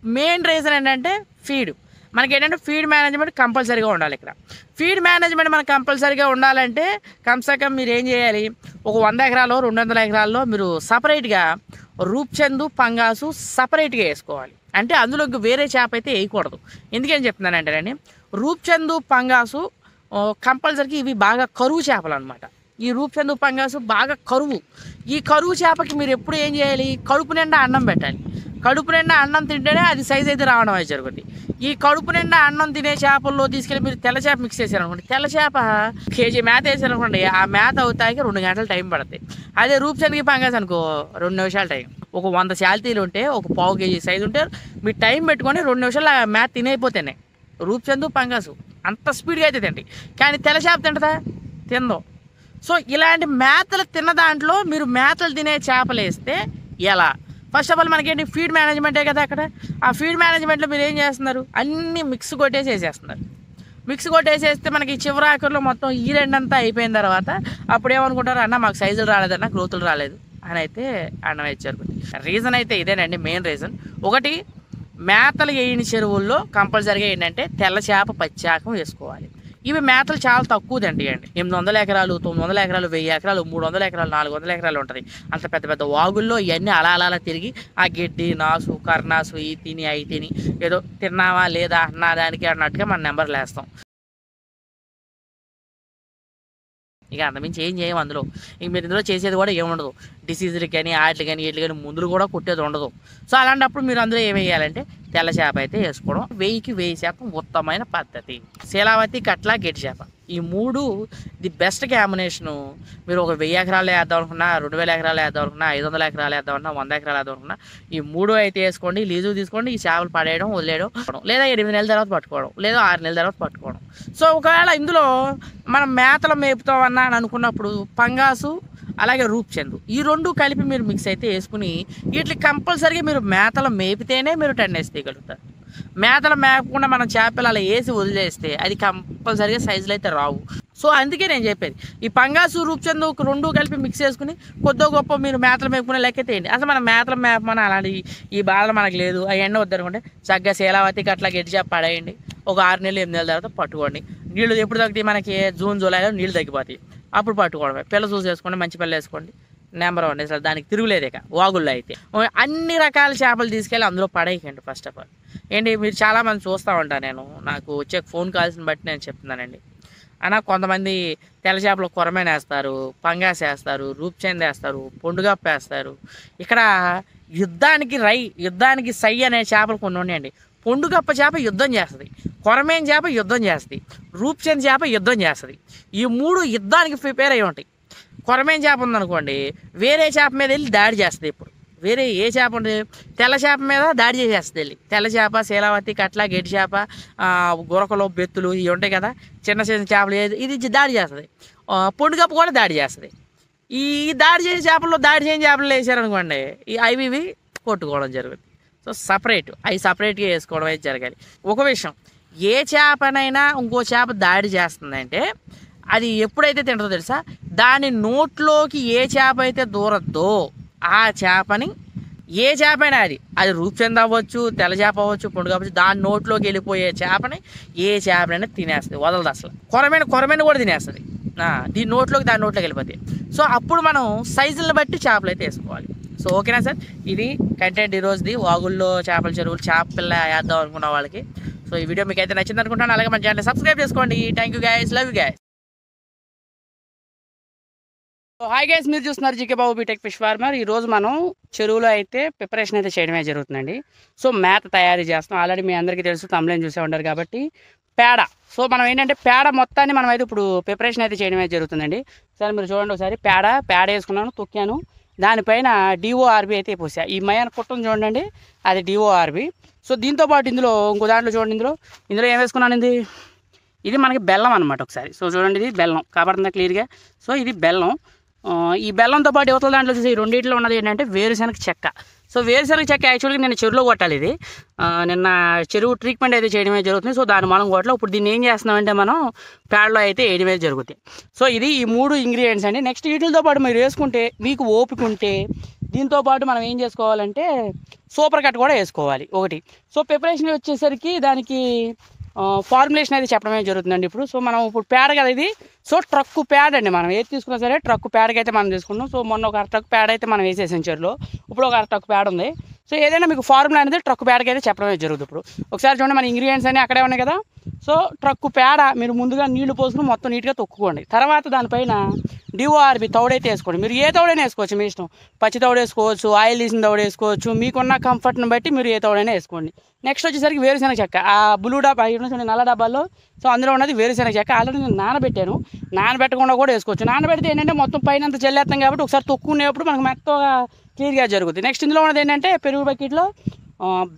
మెయిన్ రీజన్ ఏంటంటే ఫీడ్. మనకి ఏంటంటే ఫీడ్ మేనేజ్మెంట్ కంపల్సరీగా ఉండాలి. ఇక్కడ ఫీడ్ మేనేజ్మెంట్ మనకు కంపల్సరీగా ఉండాలంటే కమ్సే మీరు ఏం చేయాలి, ఒక 100 ఎకరాల్లో 200 ఎకరాల్లో మీరు సపరేట్గా రూప్చందు, పంగాసు సపరేట్గా వేసుకోవాలి. అంటే అందులోకి వేరే చేప అయితే వేయకూడదు. ఎందుకని చెప్తున్నానంటేనండి, రూప్చందు, పంగాసు కంపల్సరీగా ఇవి బాగా కరువు చేపలు అనమాట. ఈ రూప్చందు, పంగాసు బాగా కరువు. ఈ కరువు చేపకి మీరు ఎప్పుడు ఏం చేయాలి, కడుపు నిండా అన్నం పెట్టాలి. కడుపు నిండా అన్నం తింటేనే అది సైజ్ అయితే రావడం అయితే జరుగుతుంది. ఈ కడుపు నిండా అన్నం తినే చేపల్లో తీసుకెళ్ళి మీరు తెల్ల చేప మిక్స్ చేశారనుకోండి, తెల్ల చేప కేజీ మేత వేసారనుకోండి, ఆ మేత అవుతాకి 2 గంటలు టైం పడుతుంది. అదే రూప్చంద్కి పంగాస్ అనుకో 2 నిమిషాలు టైం. ఒక 100 శాల్తీలు ఉంటే ఒక పావు కేజీ సైజు ఉంటే మీరు టైం పెట్టుకొని 2 నిమిషాలు ఆ మేత తినైపోతేనే. రూప్చందు, పంగాసు అంత స్పీడ్గా అయితే తింటాయి, కానీ తెల్ల చేప తింటుందా? తిందో. సో ఇలాంటి మేతలు తిన్న దాంట్లో మీరు మేతలు తినే చేపలు వేస్తే ఎలా? ఫస్ట్ ఆఫ్ ఆల్ మనకేంటి ఫీడ్ మేనేజ్మెంటే కదా అక్కడ. ఆ ఫీడ్ మేనేజ్మెంట్లో మీరు ఏం చేస్తున్నారు, అన్నీ మిక్స్ కొట్టేసి వేసేస్తున్నారు. మిక్స్ కొట్టేసేస్తే మనకి చివరాకర్లో మొత్తం ఈ రెండంతా అయిపోయిన తర్వాత అప్పుడు ఏమనుకుంటారు, అన్న మాకు సైజులు రాలేదన్న, గ్రోతులు రాలేదు అని అయితే అన్నం అయితే జరుగుతుంది. రీజన్ అయితే ఇదేనండి మెయిన్ రీజన్. ఒకటి, మేతలు వేయని చెరువుల్లో కంపల్సరీగా ఏంటంటే తెల్ల చేప పచ్చాకం వేసుకోవాలి. ఇవి మేతలు చాలా తక్కువ తింటాయండి. 800 ఎకరాలు, 900 ఎకరాలు, 1000 ఎకరాలు, 300 ఎకరాలు, 400 ఎకరాలు ఉంటుంది. అంత పెద్ద పెద్ద వాగుల్లో ఇవన్నీ అలా తిరిగి ఆ గడ్డి, నాసు, కర్నాసు, ఈ తిని అవి తిని ఏదో తిన్నావా లేదా అన్నదానికి అన్నట్టుగా మన నెంబర్లు వేస్తాం. ఇక అంతమించి ఏం చేయం అందులో. ఇంక మీరు ఇందులో చేసేది కూడా ఏముండదు. డిసీజులకి కానీ వాటికి కానీ వీటికి కానీ మందులు కూడా కొట్టేది ఉండదు. సో అలాంటప్పుడు మీరు అందులో ఏం వేయాలంటే తెల్ల చేప అయితే వేసుకోవడం 1000కి 1000 శాతం ఉత్తమమైన పద్ధతి. శీలావతి, కట్ల, గెట్టి చేప ఈ 3 ది బెస్ట్ కాంబినేషను. మీరు ఒక 1000 ఎకరాలు వేద్దాం అనుకున్నా, 2000 ఎకరాలు వేద్దాం అనుకున్నా, 500 ఎకరాలు వేద్దాం అనుకున్నా, 100 ఎకరాలు వేద్దాం అనుకున్నా ఈ 3 అయితే వేసుకోండి. లీజు తీసుకోండి. ఈ చేపలు పడేయడం, వదిలేయడం, లేదా 8 నెలల తర్వాత పట్టుకోవడం, లేదా 6 నెలల తర్వాత పట్టుకోవడం. సో ఒకవేళ ఇందులో మనం మేతలు మేపుతామన్నా అని అనుకున్నప్పుడు పంగాసు అలాగే రూప్చంద్ ఈ 2 కలిపి మీరు మిక్స్ అయితే వేసుకుని వీటికి కంపల్సరీగా మీరు మేతలు మేపితేనే మీరు 10 డేస్ తీయగలుగుతారు. మేతలు మేపకుండా మనం చేపలు అలా వేసి వదిలేస్తే అది కంపల్సరీగా సైజులు అయితే రావు. సో అందుకే నేను చెప్పేది ఈ పంగాసు రూప్చంద్ 2 కలిపి మిక్స్ చేసుకుని కొద్దిగా గొప్ప మీరు మేతలు మేపుకునే లెక్క తీయండి. అసలు మనం మేతలు మేపమని అలాంటి ఈ బాధలు మనకు లేదు. అవన్నీ వద్దనుకుంటే చక్కగా శీలావతి, కట్ల, గెట్టి చేప పడేయండి. ఒక 6 నెలలు 8 నెలల తర్వాత పట్టుకోండి. నీళ్ళు ఎప్పుడు తగ్గుతాయి మనకి? జూన్ జూలైలో నీళ్ళు తగ్గిపోతాయి. అప్పుడు పట్టుకోవడమే. పిల్ల చూసేసుకోండి, మంచి పిల్ల వేసుకోండి. నెంబర్ 1 అసలు దానికి తిరుగులేదు. ఇక వాగుల్లో అయితే అన్ని రకాల చేపలు తీసుకెళ్ళి అందులో పడేయకండి. ఫస్ట్ ఆఫ్ ఆల్ ఏంటి, మీరు చాలామంది చూస్తూ ఉంటాను, నేను నాకు వచ్చే ఫోన్ కాల్స్ని బట్టి నేను చెప్తున్నానండి. అన్న కొంతమంది తెల్ల చేపలు కొరమైన వేస్తారు, పంగాస్ వేస్తారు, రూప్చంద్ వేస్తారు, పొండుగప్ప వేస్తారు. ఇక్కడ యుద్ధానికి సై అనే చేపలు కొన్ని ఉన్నాయండి. పొండుగప్ప చేప యుద్ధం చేస్తుంది, కొరమేన్ చేప యుద్ధం చేస్తుంది, రూప్చంద్ చేప యుద్ధం చేస్తుంది. ఈ 3 యుద్ధానికి ప్రిపేర్ అయి ఉంటాయి. కొరమేన్ చేప ఉందనుకోండి, వేరే చేప మీద వెళ్ళి దాడి చేస్తుంది. ఇప్పుడు వేరే ఏ చేప ఉంటుంది, తెల్ల చేప మీద దాడి చేసేస్తుంది వెళ్ళి. తెల్ల చేప, శీలావతి, కట్ల, గెట్టి చేప, గురకలు, బెత్తులు ఇవి ఉంటాయి కదా, చిన్న చిన్న చేపలు ఇది దాడి చేస్తుంది. పొండుగప్ప కూడా దాడి చేస్తుంది. ఈ దాడి చేసే చేపల్లో దాడి చేయని చేపలు వేసారనుకోండి, ఇవి కొట్టుకోవడం జరుగుతుంది. సో అవి సపరేట్గా వేసుకోవడం అయితే జరగాలి. ఒక విషయం, ఏ చేపనైనా ఇంకో చేప దాడి చేస్తుందంటే అది ఎప్పుడైతే తింటుందో తెలుసా, దాని నోట్లోకి ఏ చేప అయితే దూరద్దో ఆ చేపని, ఏ చేప అయినా అది రూప్చంద్ అవ్వచ్చు, తెల్ల చేప అవ్వచ్చు, పొండు కావచ్చు, దాని నోట్లోకి వెళ్ళిపోయే చేపని ఏ చేపనైనా తినేస్తుంది, వదలదు అసలు. కొరమైన కూడా తినేస్తుంది. దాని నోట్లోకి వెళ్ళిపోతాయి. సో అప్పుడు మనం సైజులను బట్టి చేపలు అయితే వేసుకోవాలి. సో ఓకేనా సార్, ఇది కంటెంట్ ఈరోజుది. వాగుల్లో చేపల చెరువులు చేప పిల్ల వేద్దాం అనుకున్న వాళ్ళకి. సో ఈ వీడియో మీకు అయితే నచ్చింది అనుకుంటాను. అలాగే మన ఛానల్ సబ్స్క్రైబ్ చేసుకోండి. Thank you guys, love you guys. Hi guys, మీరు చూస్తున్నారు జీకే బాబు బీటెక్ ఫిష్ ఫార్మర్. ఈరోజు మనం చెరువులో అయితే ప్రిపరేషన్ అయితే చేయడమే జరుగుతుందండి. సో మేత తయారీ చేస్తాం. ఆల్రెడీ మీ అందరికీ తెలుసు, తమ్ములేని చూసే ఉంటారు కాబట్టి. పేడ, సో మనం ఏంటంటే పేడ మొత్తాన్ని మనం అయితే ఇప్పుడు ప్రిపరేషన్ అయితే చేయడమే జరుగుతుందండి. సరే మీరు చూడండి ఒకసారి. పేడ వేసుకున్నాను, తొక్కాను. దానిపైన డిఓఆర్బి అయితే పోసా. ఈ మయాన కుట్టం చూడండి, అది డిఓఆర్బి. సో దీంతోపాటు ఇందులో ఇంకో దాంట్లో చూడండి, ఇందులో ఏం వేసుకున్నాను, ఇది మనకి బెల్లం అనమాట. ఒకసారి సో చూడండి, ఇది బెల్లం కాబడుతుందా క్లియర్గా. సో ఇది బెల్లం. ఈ బెల్లంతో పాటు యువతల దాంట్లో చూసి ఈ రెండింటిలో ఉన్నది ఏంటంటే వేరుశనగ చెక్క. సో వేరుశనగ చెక్క యాక్చువల్గా నేను చెరువులో కొట్టాలి. ఇది నిన్న చెరువు ట్రీట్మెంట్ అయితే చేయడమే జరుగుతుంది. సో దాని మూలం కొట్టలో ఇప్పుడు దీన్ని ఏం చేస్తున్నామంటే మనం పేడలో అయితే వేయడమే జరుగుతుంది. సో ఇది ఈ 3 ఇంగ్రీడియంట్స్ అండి. నెక్స్ట్ వీటితో పాటు మీరు వేసుకుంటే, మీకు ఓపిక ఉంటే దీంతోపాటు మనం ఏం చేసుకోవాలంటే సూపర్ కట్ కూడా వేసుకోవాలి ఒకటి. సో ప్రిపరేషన్ వచ్చేసరికి దానికి ఫార్ములేషన్ అయితే చెప్పడమే జరుగుతుందండి ఇప్పుడు. సో మనం ఇప్పుడు పేడ కదా ఇది. సో ట్రక్కు పేడ అండి, మనం ఏది తీసుకున్నా సరే ట్రక్కు పేడకి అయితే మనం తీసుకున్నాం. సో మొన్న ఒక ట్రక్ పేడ అయితే మనం వేసేసాం చెరువులో. ఇప్పుడు ఒక ట్రక్ పేడ ఉంది. సో ఏదైనా మీకు ఫార్ములా అనేది ట్రక్ పేడకి అయితే చెప్పడమే జరుగుతుంది. ఇప్పుడు ఒకసారి చూడండి, మన ఇంగ్రీడియంట్స్ అన్నీ అక్కడే ఉన్నాయి కదా. సో ట్రక్కు పేడ మీరు ముందుగా నీళ్లు పోసుకుని మొత్తం నీట్గా తొక్కుకోండి. తర్వాత దానిపైన డిఓఆర్బి తౌడైతే వేసుకోండి. మీరు ఏ తౌడైనా వేసుకోవచ్చు, మీ ఇష్టం. పచ్చి తౌడు వేసుకోవచ్చు, ఆయిల్ తీసిన తౌడు వేసుకోవచ్చు, మీకున్న కంఫర్ట్ని బట్టి మీరు ఏ తౌడైనా వేసుకోండి. నెక్స్ట్ వచ్చేసరికి వేరుశనగ చెక్క. ఆ బ్లూ డబ్బా నల్ల డబ్బాల్లో సో అందులో ఉన్నది వేరుశనగ చెక్క. ఆల్రెడీ నేను నానబెట్టాను. నానబెట్టకుండా కూడా వేసుకోవచ్చు. నానబెడితే ఏంటంటే మొత్తం పైన అంతా జల్లేస్తాం కాబట్టి ఒకసారి తొక్కునేప్పుడు మనకు మెత్తగా క్లియర్గా జరుగుతుంది. నెక్స్ట్ ఇందులో ఉన్నది ఏంటంటే పెరుగు బకెట్లో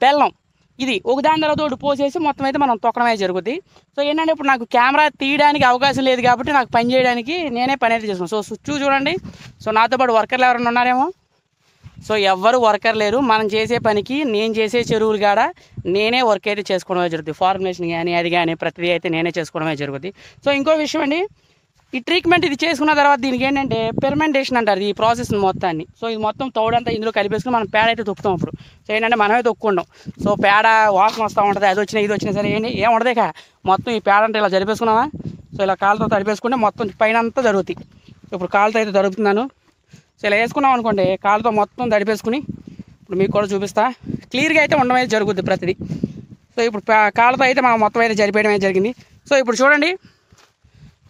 బెల్లం. ఇది ఒక దాని తర్వాత ఒకటి పోసేసి మొత్తం అయితే మనం తొక్కడమే జరుగుతుంది. సో ఏంటంటే ఇప్పుడు నాకు కెమెరా తీయడానికి అవకాశం లేదు కాబట్టి నాకు పని చేయడానికి నేనే పని అయితే చేస్తున్నాను. సో స్విచ్ చూడండి. సో నాతో పాటు వర్కర్లు ఎవరైనా ఉన్నారేమో. సో ఎవ్వరు వర్కర్ లేరు. మనం చేసే పనికి, నేను చేసే చెరువులు కాడ నేనే వర్క్ అయితే చేసుకోవడమే జరుగుతుంది. ఫార్ములేషన్ కానీ అది కానీ ప్రతిదీ అయితే నేనే చేసుకోవడమే జరుగుతుంది. సో ఇంకో విషయం అండి, ఈ ట్రీట్మెంట్ ఇది చేసుకున్న తర్వాత దీనికి ఏంటంటే ఫెర్మెంటేషన్ అంటారు ఈ ప్రాసెస్ మొత్తాన్ని. సో ఇది మొత్తం తౌడంతా ఇందులో కలిపేసుకుని మనం పేడ అయితే తొక్కుతాం. ఇప్పుడు సో ఏంటంటే మనమే తొక్కుంటాం. సో పేడ వాసన వస్తూ ఉంటుంది, అది వచ్చినా ఇది వచ్చినా సరే ఏంటి ఏం ఉండదే. మొత్తం ఈ పేడ అంటే ఇలా జరిపేసుకున్నామా. సో ఇలా కాళ్ళతో తడిపేసుకుంటే మొత్తం పైన అంతా జరుగుతాయి. ఇప్పుడు కాళ్ళతో అయితే జరుపుతున్నాను. సో ఇలా వేసుకున్నాం అనుకోండి, కాళ్ళతో మొత్తం తడిపేసుకుని ఇప్పుడు మీకు కూడా చూపిస్తా. క్లియర్గా అయితే ఉండడం అయితే జరుగుద్ది ప్రతిదీ. సో ఇప్పుడు కాళ్ళతో అయితే మనం మొత్తం అయితే జరిపేయడం అయితే జరిగింది. సో ఇప్పుడు చూడండి,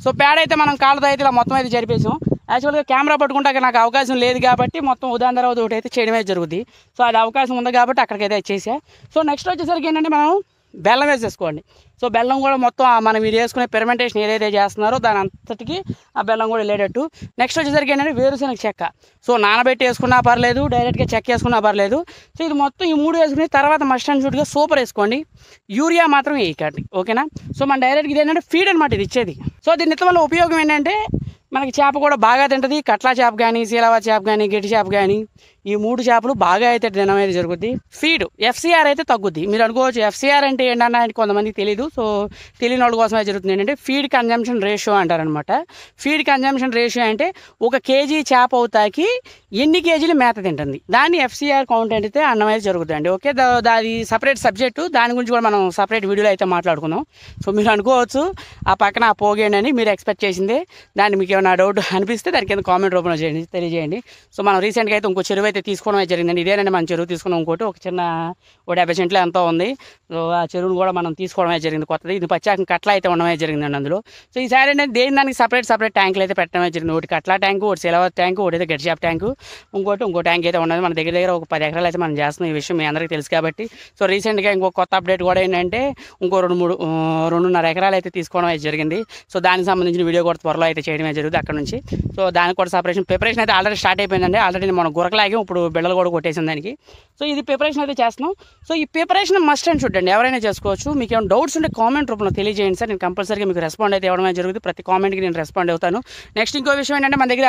సో పేడ అయితే మనం కాళ్ళతో అయితే ఇలా మొత్తం అయితే జరిపేసాం. యాక్చువల్గా కెమెరా పట్టుకుంటే నాకు అవకాశం లేదు కాబట్టి మొత్తం ఉదాహరణ తర్వాత ఒకటి అయితే చేయడమే జరుగుతుంది. సో అది అవకాశం ఉంది కాబట్టి అక్కడికైతే వచ్చేసా. సో నెక్స్ట్ వచ్చేసరికి ఏంటంటే మనం బెల్లం వేసేసుకోండి. సో బెల్లం కూడా మొత్తం మనం మీరు వేసుకునే పెర్మెంటేషన్ ఏదైతే చేస్తున్నారో దాని అంతటికి ఆ బెల్లం కూడా వెళ్ళేటట్టు. నెక్స్ట్ వచ్చేసరికి ఏంటంటే వేరుశనగ చెక్క. సో నానబెట్టి వేసుకున్నా పర్లేదు, డైరెక్ట్గా చెక్క వేసుకున్నా పర్లేదు. సో ఇది మొత్తం ఈ 3 వేసుకుని తర్వాత మస్ట్ అండ్ షుడ్గా సూపర్ వేసుకోండి. యూరియా మాత్రం వేయకండి, ఓకేనా. సో మన డైరెక్ట్గా ఇది ఏంటంటే ఫీడ్ అనమాట ఇది ఇచ్చేది. సో దీని వల్ల ఉపయోగం ఏంటంటే మనకి చేప కూడా బాగా తింటుంది. కట్లా చేప కానీ, సీలవా చేప కానీ, గట్టి చేప కానీ, ఈ 3 చేపలు బాగా అయితే తినడం అయితే జరుగుద్ది. ఫీడ్ ఎఫ్సిఆర్ అయితే తగ్గుద్ది. మీరు అనుకోవచ్చు ఎఫ్సిఆర్ అంటే ఏంటన్నా కొంతమందికి తెలియదు. సో తెలియని వాళ్ళ కోసమే జరుగుతుంది. ఏంటంటే ఫీడ్ కన్జంప్షన్ రేషియో అంటారనమాట. ఫీడ్ కన్జంప్షన్ రేషియో అంటే 1 కేజీ చేప అవుతాకి ఎన్ని కేజీలు మేత తింటుంది, దాన్ని ఎఫ్సిఆర్ కౌంట్ అయితే అన్నం అయితే జరుగుతుంది. ఓకే, అది సపరేట్ సబ్జెక్టు, దాని గురించి కూడా మనం సపరేట్ వీడియోలో అయితే మాట్లాడుకుందాం. సో మీరు అనుకోవచ్చు ఆ పక్కన ఆ పోగేయండి అని మీరు ఎక్స్పెక్ట్ చేసిందే. దాన్ని మీకు ఏమైనా డౌట్ అనిపిస్తే దాని కింద కామెంట్ రూపంలో తెలియజేయండి. సో మనం రీసెంట్గా అయితే ఇంకో చెరువు అయితే తీసుకోవడం జరిగిందండి. ఇదేనండి మన చెరువు తీసుకున్నాం. ఇంకోటి ఒక చిన్న 50 సెంట్లు ఎంతో ఉంది. సో ఆ చెరువును కూడా మనం తీసుకోవడమే జరిగింది కొత్తది. ఇది పచ్చాక కట్ల అయితే ఉండడమే జరిగిందండి అందులో. సో ఈసారి ఏంటంటే దానికి సపరేట్ ట్యాంకులు అయితే పెట్టడమే జరిగింది. ఒకటి కట్ల ట్యాంకు, ఒకటి సిలవర్ ట్యాంకు, ఒకటి అయితే గట్టి చేప ట్యాంకు, ఇంకో ట్యాంక్ అయితే ఉన్నది. మన దగ్గర ఒక 10 ఎకరాలు అయితే మనం చేస్తున్నాం. ఈ విషయం మీ అందరికీ తెలుసు కాబట్టి. సో రీసెంట్గా ఇంకో కొత్త అప్డేట్ కూడా ఏంటంటే ఇంకో 2.5 ఎకరాలు అయితే తీసుకోవడం అయితే జరిగింది. సో దానికి సంబంధించిన వీడియో కూడా త్వరలో అయితే చేయడమే జరుగుతుంది అక్కడ నుంచి. సో దానికి కూడా ప్రిపరేషన్ అయితే ఆల్రెడీ స్టార్ట్ అయిపోయిందండి. ఆల్రెడీ మనం గురకలాగి ఇప్పుడు బిళ్ళలు కూడా కొట్టేసింది దానికి. సో ఇది ప్రిపరేషన్ అయితే చేస్తున్నాం. సో ఈ ప్రిపరేషన్ మస్ట్ అండ్ షుడ్ అండి, ఎవరైనా చేసుకోవచ్చు. మీకు ఏమైనా డౌట్స్ ఉంటే కామెంట్ రూపంలో తెలియజేయండి సార్. నేను కంపల్సరీగా మీకు రెస్పాండ్ అయితే ఇవ్వడమే జరుగుతుంది. ప్రతి కామెంట్కి నేను రెస్పాండ్ అవుతాను. నెక్స్ట్ ఇంకో విషయం ఏంటంటే మన దగ్గర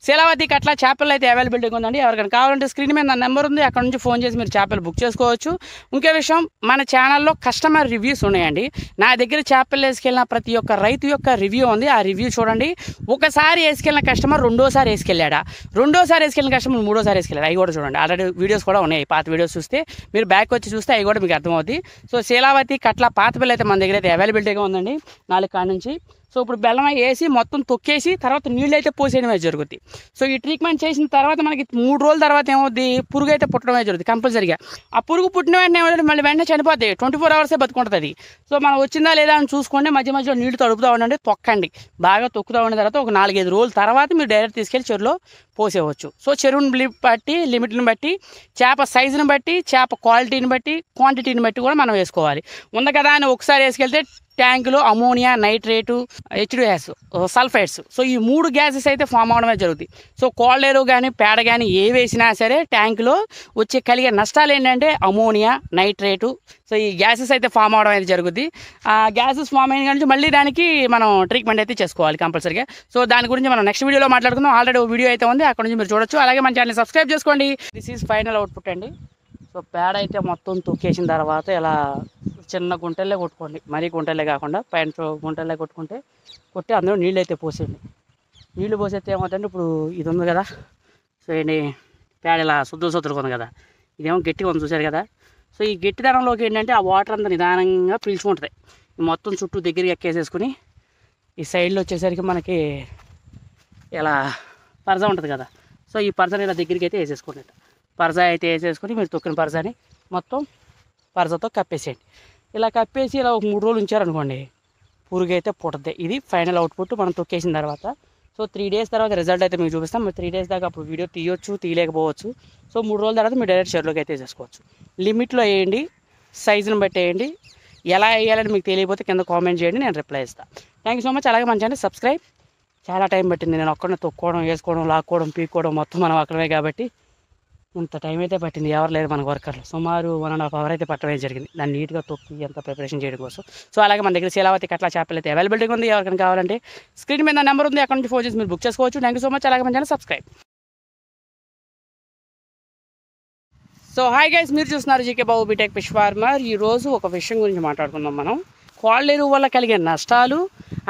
శీలావతి కట్ల చేపలు అయితే అవైలబిలిటీ ఉందండి. ఎవరికైనా కావాలంటే స్క్రీన్ మీద నా నెంబర్ ఉంది, అక్కడ నుంచి ఫోన్ చేసి మీరు చేపలు బుక్ చేసుకోవచ్చు. ఇంకో విషయం, మన ఛానల్లో కస్టమర్ రివ్యూస్ ఉన్నాయండి. నా దగ్గర చేపలు వేసుకెళ్ళిన ప్రతి ఒక్క రైతు యొక్క రివ్యూ ఉంది. ఆ రివ్యూ చూడండి. ఒకసారి వేసుకెళ్ళిన కస్టమర్ రెండోసారి వేసుకెళ్ళాడా, రెండోసారి వేసుకెళ్ళిన కస్టమర్ మూడోసారి వేసుకెళ్ళాడు, అవి కూడా చూడండి. ఆల్రెడీ వీడియోస్ కూడా ఉన్నాయి. పాత వీడియోస్ చూస్తే మీరు బ్యాక్ వచ్చి చూస్తే అవి కూడా మీకు అర్థమవుతుంది. సో శీలావతి కట్ల పాత బిల్ అయితే మన దగ్గర అయితే అవైలబిలిటీగా ఉందండి 4 కాడ నుంచి. సో ఇప్పుడు బెల్లం వేసి మొత్తం తొక్కేసి తర్వాత నీళ్ళు అయితే పోసేయడమే జరుగుతుంది. సో ఈ ట్రీట్మెంట్ చేసిన తర్వాత మనకి 3 రోజుల తర్వాత ఏమవుద్ది, పురుగు అయితే పుట్టడమే జరుగుతుంది కంపల్సరీగా. ఆ పురుగు పుట్టిన వెంటనే ఏమవుతుంది, మళ్ళీ వెంటనే చనిపోద్ది. 24 అవర్సే బతుకుంటుంది. సో మనం వచ్చిందా లేదా అని చూసుకోండి. మధ్యలో నీళ్లు తడుపుతూ ఉండండి, తొక్కండి. బాగా తొక్కుతూ ఉండిన తర్వాత ఒక 4-5 రోజుల తర్వాత మీరు డైరెక్ట్ తీసుకెళ్ళి చెరువులో పోసేవచ్చు. సో చెరువుని బట్టి, లిమిట్ని బట్టి, చేప సైజుని బట్టి, చేప క్వాలిటీని బట్టి, క్వాంటిటీని బట్టి కూడా మనం వేసుకోవాలి. ఉంది కదా అని ఒకసారి వేసుకెళ్తే ట్యాంకులో ammonia, nitrate, H2S, sulphides, so ఈ 3 గ్యాసెస్ అయితే ఫామ్ అవడమే జరుగుతుంది. సో కోళ్ళేరు కానీ పేడ కానీ ఏ వేసినా సరే ట్యాంకులో కలిగే నష్టాలు ఏంటంటే అమోనియా, నైట్రేటు, సో ఈ గ్యాసెస్ అయితే ఫామ్ అవడం అయితే జరుగుతుంది. ఆ గ్యాసెస్ ఫామ్ అయిన నుంచి మళ్ళీ దానికి మనం ట్రీట్మెంట్ అయితే చేసుకోవాలి కంపల్సరీగా. సో దాని గురించి మనం నెక్స్ట్ వీడియోలో మాట్లాడుకుందాం. ఆల్రెడీ వీడియో అయితే ఉంది, అక్కడ నుంచి మీరు చూడొచ్చు. అలాగే మన ఛానల్ని సబ్స్క్రైబ్ చేసుకోండి. దిస్ ఈజ్ ఫైనల్ అవుట్పుట్ అండి. సో పేడ అయితే మొత్తం తొక్కేసిన తర్వాత ఇలా చిన్న గుంటలే కొట్టుకోండి, మరీ గుంటలే కాకుండా పైన గుంటలే కొట్టి అందులో నీళ్ళు అయితే పోసేయండి. నీళ్ళు పోసేస్తే ఏమవుతుందంటే ఇప్పుడు ఇది ఉంది కదా, సో ఏంటి పేడ ఇలా సుద్దుకుంది కదా, ఇదేమో గట్టిగా ఉంది చూసారు కదా. సో ఈ గట్టిదనంలోకి ఏంటంటే ఆ వాటర్ అంతా నిదానంగా పీల్చుకుంటుంది. మొత్తం చుట్టూ దగ్గరికి ఎక్కేసేసుకుని ఈ సైడ్లో వచ్చేసరికి మనకి ఇలా పరజ ఉంటుంది కదా, సో ఈ పరజని ఇలా దగ్గరికి అయితే వేసేసుకోండి. పరజ అయితే వేసేసుకొని మీరు తొక్కిన పరజని మొత్తం పరజతో కప్పేసేయండి. ఇలా కప్పేసి ఇలా ఒక 3 రోజులు ఉంచారనుకోండి, పురుగు అయితే పుట్టద్ది. ఇది ఫైనల్ అవుట్పుట్ మనం తొక్కేసిన తర్వాత. సో 3 డేస్ తర్వాత రిజల్ట్ అయితే మీకు చూపిస్తాం. మీరు 3 డేస్ దాకా అప్పుడు వీడియో తీయొచ్చు, తీయలేకపోవచ్చు. సో 3 రోజుల తర్వాత మీరు డైరెక్ట్ చెరువులోకి అయితే చేసుకోవచ్చు. లిమిట్లో వేయండి, సైజుని బట్టి వేయండి. ఎలా వేయాలని మీకు తెలియకపోతే కింద కామెంట్ చేయండి, నేను రిప్లై ఇస్తాను. Thank you so much. అలాగే మన ఛానల్ సబ్స్క్రైబ్. చాలా టైం పట్టింది, నేను ఒక్కడే తొక్కోవడం, వేసుకోవడం, లాక్కోవడం, పీక్కోవడం మొత్తం మనం అక్కడమే కాబట్టి ఇంత టైం అయితే పట్టింది. ఎవరు లేదు మనకు వర్కర్లు. సుమారు 1.5 అవర్ అయితే పట్టడమే జరిగింది దాన్ని నీట్గా తొక్కి అంత ప్రిపరేషన్ చేయడం కోసం. సో అలాగే మన దగ్గర శీలావతి కట్ల చేపలు అయితే అవైలబిలిటీగా ఉంది. ఎవరికైనా కావాలంటే స్క్రీన్ మీద నెంబర్ ఉంది, అక్కడ నుంచి ఫోన్ చేసి మీరు బుక్ చేసుకోవచ్చు. Thank you so much. అలాగే మన channel subscribe. So hi guys, మీరు చూస్తున్నారు జీకే బాబు బీటెక్ ఫిష్ ఫార్మర్. ఈరోజు ఒక విషయం గురించి మాట్లాడుకుందాం మనం. కోళ్ళెరు వల్ల కలిగే నష్టాలు,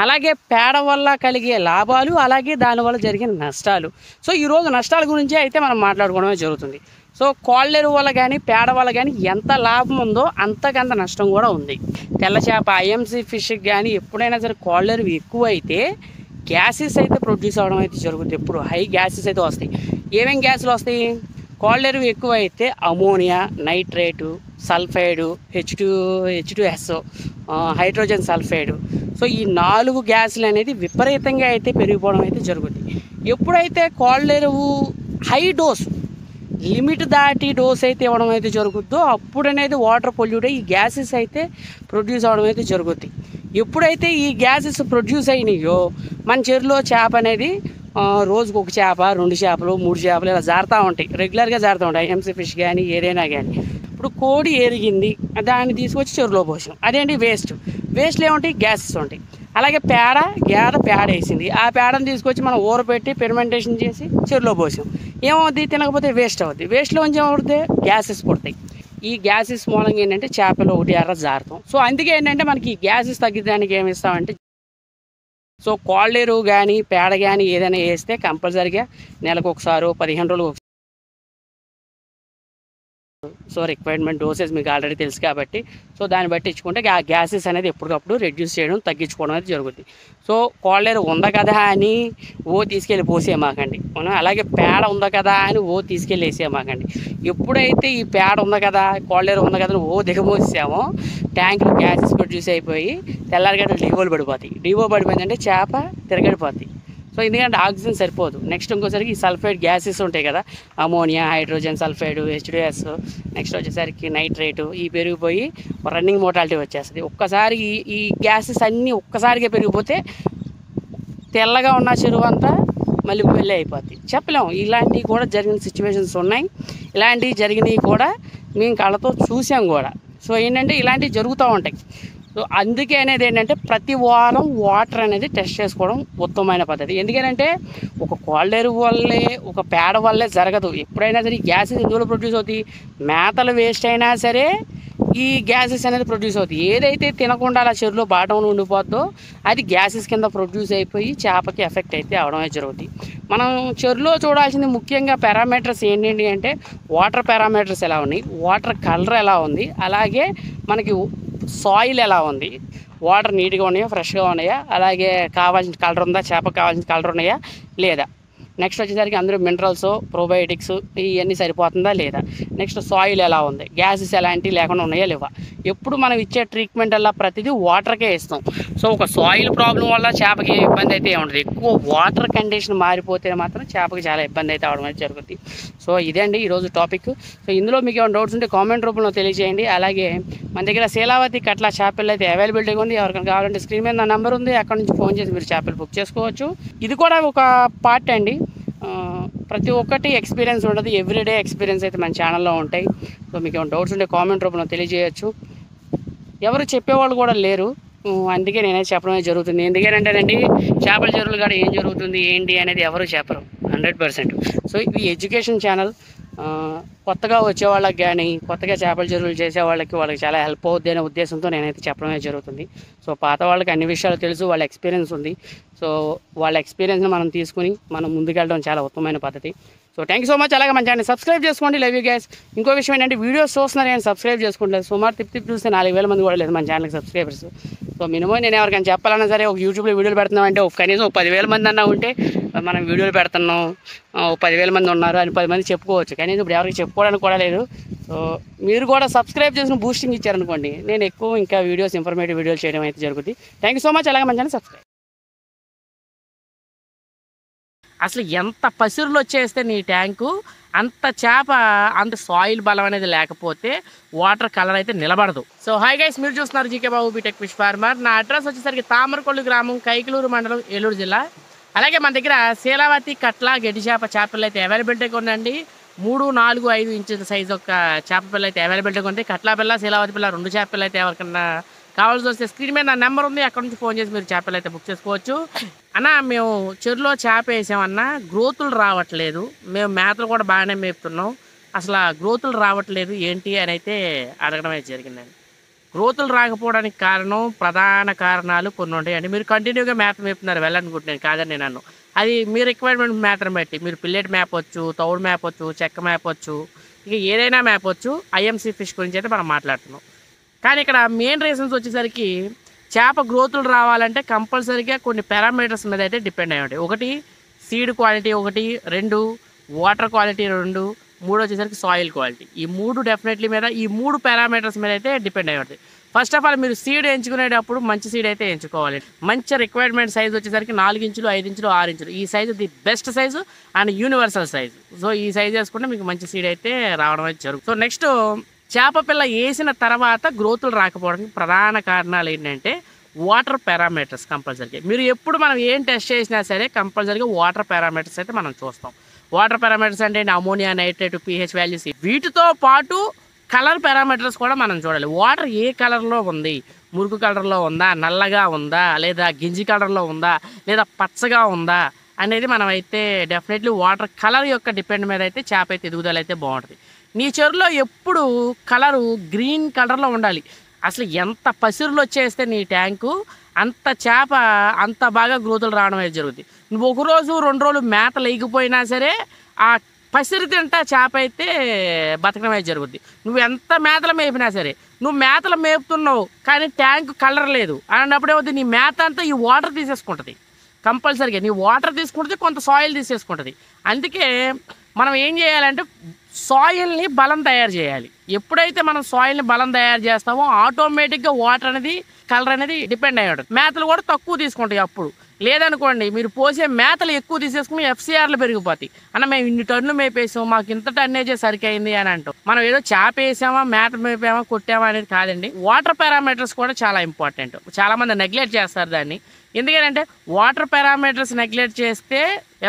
అలాగే పేడ వల్ల కలిగే లాభాలు, అలాగే దానివల్ల జరిగిన నష్టాలు. సో ఈరోజు నష్టాల గురించి అయితే మనం మాట్లాడుకోవడమే జరుగుతుంది. సో కోళ్ళెరు వల్ల కానీ పేడ వల్ల కానీ ఎంత లాభం ఉందో అంతకంత నష్టం కూడా ఉంది. తెల్ల చేప ఐఎంసీ ఫిష్కి కానీ ఎప్పుడైనా సరే కోళ్ళెరు ఎక్కువ అయితే గ్యాసెస్ అయితే ప్రొడ్యూస్ అవ్వడం అయితే జరుగుతుంది. ఎప్పుడు హై గ్యాసెస్ అయితే వస్తాయి. ఏమేం గ్యాసులు వస్తాయి? కోళ్ళెరు ఎక్కువ అయితే ammonia, nitrate, sulphide, H2S, hydrogen sulphide. So ఈ 4 గ్యాసులు అనేది విపరీతంగా అయితే పెరిగిపోవడం అయితే జరుగుతుంది. ఎప్పుడైతే కోల్డెరువు హై డోస్ లిమిట్ దాటి డోస్ అయితే ఇవ్వడం అయితే జరుగుద్దో అప్పుడు అనేది వాటర్ పొల్యూట్ అయ్యి ఈ గ్యాసెస్ అయితే ప్రొడ్యూస్ అవ్వడం అయితే జరుగుద్ది. ఎప్పుడైతే ఈ గ్యాసెస్ ప్రొడ్యూస్ అయినాయో మన చెరువులో చేప అనేది రోజుకు 1 చేప 2 చేపలు 3 చేపలు ఇలా జారుతూ ఉంటాయి, రెగ్యులర్గా జారుతూ ఉంటాయి, ఐఎంసీ ఫిష్ కానీ ఏదైనా కానీ. ఇప్పుడు కోడి ఎరిగింది, దాన్ని తీసుకొచ్చి చెరువులో పోసాం, అదేంటి వేస్ట్లో ఏముంటాయి, గ్యాసెస్ ఉంటాయి. అలాగే గేదె పేడ వేసింది, ఆ పేడను తీసుకొచ్చి మనం ఊరపెట్టి ఫెర్మెంటేషన్ చేసి చెరువులో పోసాం, ఏమవుద్ది, తినకపోతే వేస్ట్ అవుద్ది. వేస్ట్లో నుంచి ఏమవుతుంది, గ్యాసెస్ పుడతాయి. ఈ గ్యాసెస్ మూలంగా ఏంటంటే చేపలు ఒకటి ఎర్ర జారుతాం. సో అందుకే ఏంటంటే మనకి ఈ గ్యాసెస్ తగ్గించడానికి ఏమి ఇస్తామంటే, సో కోల్డెరు కానీ పేడ కానీ ఏదైనా వేస్తే కంపల్సరీగా నెలకు ఒకసారి 15 రోజులకు. సో రిక్వైర్మెంట్ డోసెస్ మీకు ఆల్రెడీ తెలుసు కాబట్టి సో దాన్ని బట్టి ఇచ్చుకుంటే ఆ గ్యాసెస్ అనేది ఎప్పటికప్పుడు రెడ్యూస్ చేయడం తగ్గించుకోవడం అనేది జరుగుతుంది. సో కోల్డెరు ఉందా కదా అని తీసుకెళ్ళి పోసేయమాకండి, మనం అలాగే పేడ ఉందా కదా అని తీసుకెళ్ళి వేసేయమాకండి. ఎప్పుడైతే ఈ పేడ ఉందా కదా కోల్డెరు ఉందా కదా అని దిగమోసామో ట్యాంకులో గ్యాసెస్ ప్రొడ్యూస్ అయిపోయి తెల్లారిగడ్డలు డివోలు పడిపోతాయి. డివో పడిపోయిందంటే చేప తిరగడిపోతాయి. సో ఎందుకంటే ఆక్సిజన్ సరిపోదు. నెక్స్ట్ ఇంకోసరికి ఈ సల్ఫైడ్ గ్యాసెస్ ఉంటాయి కదా, ammonia, hydrogen sulphide, H2S, next వచ్చేసరికి నైట్రేటు, ఈ పెరిగిపోయి రన్నింగ్ మోర్టాలిటీ వచ్చేస్తుంది. ఒక్కసారి ఈ గ్యాసెస్ అన్నీ ఒక్కసారిగా పెరిగిపోతే తెల్లగా ఉన్న చెరువు అంతా మళ్ళీ వెళ్ళి అయిపోద్ది. చెప్పలేము, ఇలాంటివి కూడా జరిగిన సిచ్యువేషన్స్ ఉన్నాయి, ఇలాంటివి జరిగినవి కూడా మేము కళ్ళతో చూసాం కూడా. సో ఏంటంటే ఇలాంటివి జరుగుతూ ఉంటాయి. సో అందుకే అనేది ఏంటంటే ప్రతి వారం వాటర్ అనేది టెస్ట్ చేసుకోవడం ఉత్తమమైన పద్ధతి. ఎందుకంటే ఒక కోల్డెరు వల్లే ఒక పేడ వల్లే జరగదు. ఎప్పుడైనా సరే ఈ గ్యాసెస్ ఎందులో ప్రొడ్యూస్ అవుతాయి, మేతలు వేస్ట్ అయినా సరే ఈ గ్యాసెస్ అనేది ప్రొడ్యూస్ అవుతాయి. ఏదైతే తినకుండా అలా చెరువులో బాటంలో ఉండిపోద్దో అది గ్యాసెస్ కింద ప్రొడ్యూస్ అయిపోయి చేపకి ఎఫెక్ట్ అయితే అవడమే జరుగుతుంది. మనం చెరువులో చూడాల్సింది ముఖ్యంగా పారామీటర్స్ ఏంటి అంటే వాటర్ పారామీటర్స్ ఎలా ఉన్నాయి, వాటర్ కలర్ ఎలా ఉంది, అలాగే మనకి సాయిల్ ఎలా ఉంది, వాటర్ నీట్గా ఉన్నాయా, ఫ్రెష్గా ఉన్నాయా, అలాగే కావాల్సిన కలర్ ఉందా, చేపకు కావాల్సిన కలర్ ఉన్నాయా లేదా, నెక్స్ట్ వచ్చేసరికి అందరూ మినరల్స్, ప్రోబయోటిక్స్ ఇవన్నీ సరిపోతుందా లేదా, నెక్స్ట్ సాయిల్ ఎలా ఉంది, గ్యాసెస్ ఎలాంటివి లేకుండా ఉన్నాయా లేవా. ఎప్పుడు మనం ఇచ్చే ట్రీట్మెంట్ వల్ల ప్రతిదీ వాటర్కే ఇస్తాం. సో ఒక సాయిల్ ప్రాబ్లం వల్ల చేపకి ఇబ్బంది అయితే ఉండదు. ఎక్కువ వాటర్ కండిషన్ మారిపోతే మాత్రం చేపకి చాలా ఇబ్బంది అయితే అవడం అయితే జరుగుతుంది. సో ఇదే అండి ఈరోజు టాపిక్. సో ఇందులో మీకు ఏమైనా డౌట్స్ ఉంటే కామెంట్ రూపంలో తెలియజేయండి. అలాగే మన దగ్గర శీలావతి కట్ల చేపలు అయితే అవైలబిలిటీగా ఉంది. ఎవరికైనా కావాలంటే స్క్రీన్ మీద నా నెంబర్ ఉంది, అక్కడ నుంచి ఫోన్ చేసి మీరు చేపలు బుక్ చేసుకోవచ్చు. ఇది కూడా ఒక పార్ట్ అండి, ప్రతి ఒక్కటి ఎక్స్పీరియన్స్ ఉంటుంది, ఎవ్రీడే ఎక్స్పీరియన్స్ అయితే మన ఛానల్లో ఉంటాయి. సో మీకు ఏమైనా డౌట్స్ ఉంటే కామెంట్ రూపంలో తెలియజేయచ్చు. ఎవరు చెప్పేవాళ్ళు కూడా లేరు, అందుకే నేనే చెప్పడమే జరుగుతుంది. ఎందుకంటేనండి చేపల చెరువులు కాడ ఏం జరుగుతుంది ఏంటి అనేది ఎవరు చెప్పరు 100%. సో ఇది ఎడ్యుకేషన్ ఛానల్. కొత్తగా వచ్చే వాళ్ళకి కానీ కొత్తగా చేపల చెరువులు చేసే వాళ్ళకి చాలా హెల్ప్ అవుద్ది అనే ఉద్దేశంతో నేనైతే చెప్పడమే జరుగుతుంది. సో పాత వాళ్ళకి అన్ని విషయాలు తెలుసు, వాళ్ళ ఎక్స్పీరియన్స్ ఉంది. సో వాళ్ళ ఎక్స్పీరియన్స్ని మనం తీసుకుని మనం ముందుకెళ్ళడం చాలా ఉత్తమమైన పద్ధతి. So thank you so much. అలాగే మన ఛానల్ సబ్స్క్రైబ్ చేసుకోండి. Love you guys. ఇంకో విషయం ఏంటంటే వీడియోస్ చూస్తున్నారు కానీ సబ్స్క్రైబ్ చేసుకోండి. సుమారు తిప్పి చూస్తే 4000 మంది కూడా లేదు మన ఛానల్కి సబ్స్క్రైబర్స్. సో మినిమం నేను ఎవరికైనా చెప్పాలన్నా సరే ఒక యూట్యూబ్లో వీడియోలు పెడుతున్నాం అంటే కనీసం 10,000 మంది అన్నా ఉంటే మనం వీడియోలు పెడుతున్నాం, 10,000 మంది ఉన్నారు అని 10 మంది చెప్పుకోవచ్చు. కానీ ఇప్పుడు ఎవరికి చెప్పుకోవడానికి కూడా లేదు. సో మీరు కూడా సబ్స్క్రైబ్ చేసిన బూస్టింగ్ ఇచ్చారనుకోండి, నేను ఎక్కువ ఇంకా వీడియోస్ ఇన్ఫర్మేటివ్ వీడియోలు చేయడం అయితే జరుగుతుంది. Thank you so much. అలాగే మన ఛానల్ సబ్స్క్రైబ్. అసలు ఎంత పసురులు వచ్చేస్తే నీ ట్యాంకు అంత చేప అంత సాయిల్ బలం అనేది లేకపోతే వాటర్ కలర్ అయితే నిలబడదు. సో హాయ్ గైస్, మీరు చూస్తున్నారు జీకే బాబు బీటెక్ ఫిష్ ఫార్మర్. నా అడ్రస్ వచ్చేసరికి తామరకొల్లు గ్రామం, కైకలూరు మండలం, ఏలూరు జిల్లా. అలాగే మన దగ్గర శీలావతి కట్ల గడ్డి చేపలు అయితే అవైలబిలిటీగా ఉందండి. 3, 4, 5 ఇంచుల సైజు ఒక చేప పిల్ల అయితే అవైలబిలిటీగా ఉంది. కట్ల పిల్ల, శీలావతి పిల్ల 2 చేప పిల్ల అయితే ఎవరికన్నా కావాల్సి వస్తే స్క్రీన్ మీద నా నెంబర్ ఉంది, అక్కడ నుంచి ఫోన్ చేసి మీరు చేపలు అయితే బుక్ చేసుకోవచ్చు. అన్న మేము చెరువులో చేప వేసామన్నా గ్రోతులు రావట్లేదు, మేము మేతలు కూడా బాగానే మేపుతున్నాం, అసలు గ్రోతులు రావట్లేదు ఏంటి అని అయితే అడగడం అయితే జరిగిందండి. గ్రోతులు రాకపోవడానికి ప్రధాన కారణాలు కొన్ని ఉంటాయండి. మీరు కంటిన్యూగా మేత మేపుతున్నారు వెళ్ళనుకుంటున్నాను కాదని నేను అన్నాను. అది మీ రిక్వైర్మెంట్ మేతను బట్టి మీరు పిల్లెట్ మేపొచ్చు, తౌడు మేపొచ్చు, చెక్క మేపొచ్చు, ఇక ఏదైనా మేపొచ్చు. ఐఎంసీ ఫిష్ గురించి అయితే మనం మాట్లాడుతున్నాం. కానీ ఇక్కడ మెయిన్ రీజన్స్ వచ్చేసరికి చేప గ్రోతులు రావాలంటే కంపల్సరీగా కొన్ని పారామీటర్స్ మీద అయితే డిపెండ్ అయ్యి ఉంటాయి. 1 సీడ్ క్వాలిటీ, 1, 2 వాటర్ క్వాలిటీ, 2 మూడు వచ్చేసరికి సాయిల్ క్వాలిటీ. ఈ మూడు డెఫినెట్లీ మీద, ఈ మూడు పారామీటర్స్ మీద అయితే డిపెండ్ అయి ఉంటుంది. ఫస్ట్ ఆఫ్ ఆల్ మీరు సీడ్ ఎంచుకునేటప్పుడు మంచి సీడ్ అయితే ఎంచుకోవాలి. మంచి రిక్వైర్మెంట్ సైజ్ వచ్చేసరికి 4 ఇంచులు, 5 ఇంచులు, 6 ఇంచులు. ఈ size the best size and universal size. So ఈ సైజ్ వేసుకుంటే మీకు మంచి సీడ్ అయితే రావడం అయితే జరుగుతుంది. సో నెక్స్ట్, చేప పిల్ల వేసిన తర్వాత గ్రోతులు రాకపోవడానికి ప్రధాన కారణాలు ఏంటంటే వాటర్ పారామీటర్స్. కంపల్సరీగా మీరు ఎప్పుడు మనం ఏం టెస్ట్ చేసినా సరే కంపల్సరీగా వాటర్ పారామీటర్స్ అయితే మనం చూస్తాం. వాటర్ పారామీటర్స్ అంటే అమోనియా, నైట్రేట్, pH వాల్యూస్, వీటితో పాటు కలర్ పారామీటర్స్ కూడా మనం చూడాలి. వాటర్ ఏ కలర్లో ఉంది, మురుకు కలర్లో ఉందా, నల్లగా ఉందా, లేదా గింజి కలర్లో ఉందా, లేదా పచ్చగా ఉందా అనేది మనం అయితే డెఫినెట్లీ వాటర్ కలర్ యొక్క డిపెండ్ మీద అయితే చేప అయితే ఎదుగుదల అయితే బాగుంటుంది. నీ చెరువులో ఎప్పుడు కలరు గ్రీన్ కలర్లో ఉండాలి. అసలు ఎంత పసిరులు వచ్చేస్తే నీ ట్యాంకు అంత చేప అంత బాగా గ్రోతులు రావడం అయితే జరుగుతుంది. నువ్వు ఒక రోజు 2 రోజులు మేతలు వేయకపోయినా సరే ఆ పసిరి తింటా చేప అయితే బతకడం అయితే జరుగుద్ది. నువ్వు ఎంత మేతలు మేపినా సరే, నువ్వు మేతలు మేపుతున్నావు కానీ ట్యాంక్ కలర్ లేదు అన్నప్పుడు ఏమవుతుంది, నీ మేత అంతా ఈ వాటర్ తీసేసుకుంటుంది. కంపల్సరీగా నీ వాటర్ తీసుకుంటుంది, కొంత సాయిల్ తీసేసుకుంటుంది. అందుకే మనం ఏం చేయాలంటే సాయిల్ని బలం తయారు చేయాలి. ఎప్పుడైతే మనం సాయిల్ని బలం తయారు చేస్తామో ఆటోమేటిక్గా వాటర్ అనేది, కలర్ అనేది డిపెండ్ అయ్యి ఉంటుంది. మేతలు కూడా తక్కువ తీసుకుంటాయి. అప్పుడు లేదనుకోండి, మీరు పోసే మేతలు ఎక్కువ తీసేసుకుని FCRలు పెరిగిపోతాయి. అన్న మేము ఇన్ని టన్నులు మేపేసాం, మాకు ఇంత టన్నేజే సరికైంది అని అంటాం. మనం ఏదో చేప వేసామా, మేత మేపామా, కొట్టామా అనేది కాదండి. వాటర్ పారామీటర్స్ కూడా చాలా ఇంపార్టెంట్. చాలామంది నెగ్లెక్ట్ చేస్తారు దాన్ని. ఎందుకంటే వాటర్ పారామీటర్స్ నెగ్లెక్ట్ చేస్తే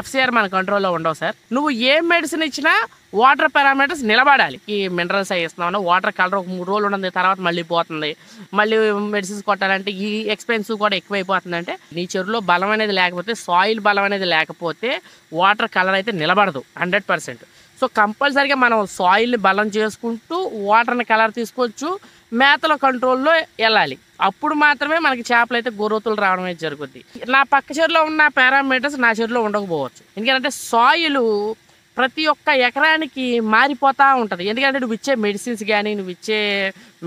FCR మన కంట్రోల్లో ఉండవు సార్. నువ్వు ఏ మెడిసిన్ ఇచ్చినా వాటర్ పారామీటర్స్ నిలబడాలి. ఈ మినరల్స్ అవి ఇస్తున్నావు, వాటర్ కలర్ ఒక 3 రోజులు ఉండదు, తర్వాత మళ్ళీ పోతుంది. మళ్ళీ మెడిసిన్స్ కొట్టాలంటే ఈ ఎక్స్పెన్సివ్ కూడా ఎక్కువైపోతుంది. అంటే నీ చెరువులో బలం అనేది లేకపోతే, సాయిల్ బలం అనేది లేకపోతే వాటర్ కలర్ అయితే నిలబడదు 100%. సో కంపల్సరీగా మనం సాయిల్ని బలం చేసుకుంటూ వాటర్ని కలర్ తీసుకోవచ్చు, మేతల కంట్రోల్లో వెళ్ళాలి. అప్పుడు మాత్రమే మనకి చేపలు అయితే గ్రోతులు రావడం అయితే జరుగుద్ది. నా పక్క చెరువులో ఉన్న పారామీటర్స్ నా చెరువులో ఉండకపోవచ్చు. ఎందుకంటే సాయిల్ ప్రతి ఒక్క ఎకరానికి మారిపోతూ ఉంటుంది. ఎందుకంటే నువ్వు ఇచ్చే మెడిసిన్స్ కానీ, నువ్వు ఇచ్చే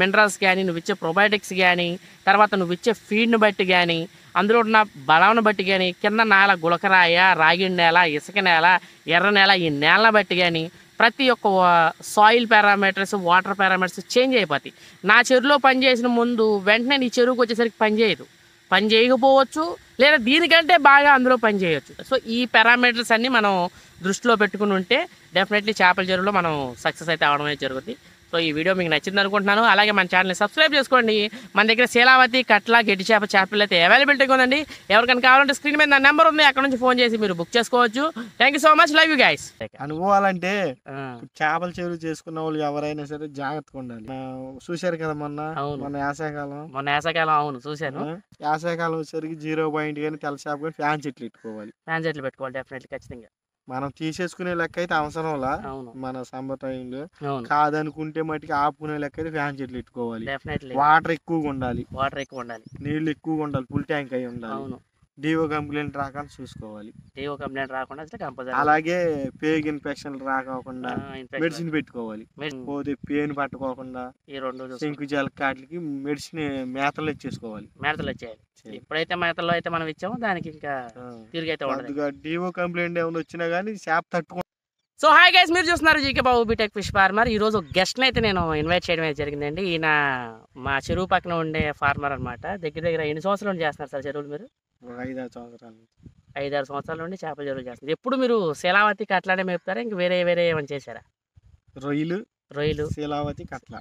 మినరల్స్ కానీ, నువ్వు ఇచ్చే ప్రొబయోటిక్స్ కానీ, తర్వాత నువ్వు ఇచ్చే ఫీడ్ని బట్టి కానీ, అందులో ఉన్న బలాన్ని బట్టి కానీ, కింద నేల గులకరాయ, రాగి నేల, ఇసుక నేల, ఎర్ర నేల, ఈ నేలను బట్టి కానీ ప్రతి ఒక్క soil parameters, water parameters change అయిపోతాయి. నా చెరువులో పనిచేసిన ముందు వెంటనే నీ చెరువుకి వచ్చేసరికి పని చేయకపోవచ్చు, లేదా దీనికంటే బాగా అందులో పని చేయొచ్చు. సో ఈ పారామీటర్స్ అన్నీ మనం దృష్టిలో పెట్టుకుని ఉంటే డెఫినెట్లీ చేపల చెరువులో మనం సక్సెస్ అయితే అవడం అయితే జరుగుతుంది. సో ఈ వీడియో మీకు నచ్చింది అనుకుంటున్నాను. అలాగే మన ఛానల్ని సబ్స్క్రైబ్ చేసుకోండి. మన దగ్గర శీలావతి, కట్ల, గెడ్డి చేప, చేపలు అయితే అవైలబిలిటీగా ఉందండి. ఎవరికైనా కావాలంటే స్క్రీన్ మీద నా నెంబర్ ఉంది, అక్కడ నుంచి ఫోన్ చేసి మీరు బుక్ చేసుకోవచ్చు. Thank you so much. Love you guys. అనుభవాలంటే చేపల చెరువు చేసుకున్న వాళ్ళు ఎవరైనా సరే జాగ్రత్తగా ఉండాలి. చూశారు కదా మొన్న యాసకాలం. అవును చూశాను. యాసకాలం వచ్చేసరికి 0 పాయింట్ కానీ, తెల్ల చేప కానీ ఫ్యాన్ చెట్లు పెట్టుకోవాలి. డెఫినెట్లీ ఖచ్చితంగా మనం తీసేసుకునే లెక్క అయితే అవసరంలా. మన సమ్మర్ టైంలో కాదనుకుంటే మటుకి ఆపుకునే లెక్క అయితే ఫ్యాన్ చెట్లు పెట్టుకోవాలి. వాటర్ ఎక్కువగా ఉండాలి, నీళ్లు ఎక్కువగా ఉండాలి, ఫుల్ ట్యాంక్ అయి ఉండాలి. డిఓ కంప్లైంట్ రాకుండా చూసుకోవాలి. అలాగే పేగ్ ఇన్ఫెక్షన్ రాకోకుండా మెడిసిన్ పెట్టుకోవాలి. పోతే పేన్ పట్టుకోకుండా శంకు జలకాట్లకి మెడిసిన్ మేతలు ఇచ్చేసుకోవాలి. ఎప్పుడైతే మేతల్లో అయితే మనం ఇచ్చామో దానికి ఇంకా తిరిగైతే డిఓ కంప్లైంట్ ఏమైనా వచ్చినా కానీ చేప తట్టుకో. సో హాయ్ గైస్, మీరు చూస్తున్నారు జీకే బాబు బీటెక్ ఫిష్ ఫార్మర్. ఈరోజు గెస్ట్ని అయితే నేను ఇన్వైట్ చేయడం అయితే జరిగిందండి. ఈయన మా చెరువు పక్కన ఉండే ఫార్మర్ అనమాట. దగ్గర ఎన్ని సంవత్సరాలు చేస్తున్నారు సార్ చెరువులు మీరు? 5-6 సంవత్సరాలు. 5-6 సంవత్సరాల నుండి చేపల చెరువులు చేస్తారు. ఎప్పుడు మీరు శీలావతికి అట్లానే మేపుతారా, ఇంక వేరే ఏమైనా చేశారా? రొయ్యలు, శీలావతి, కట్ల.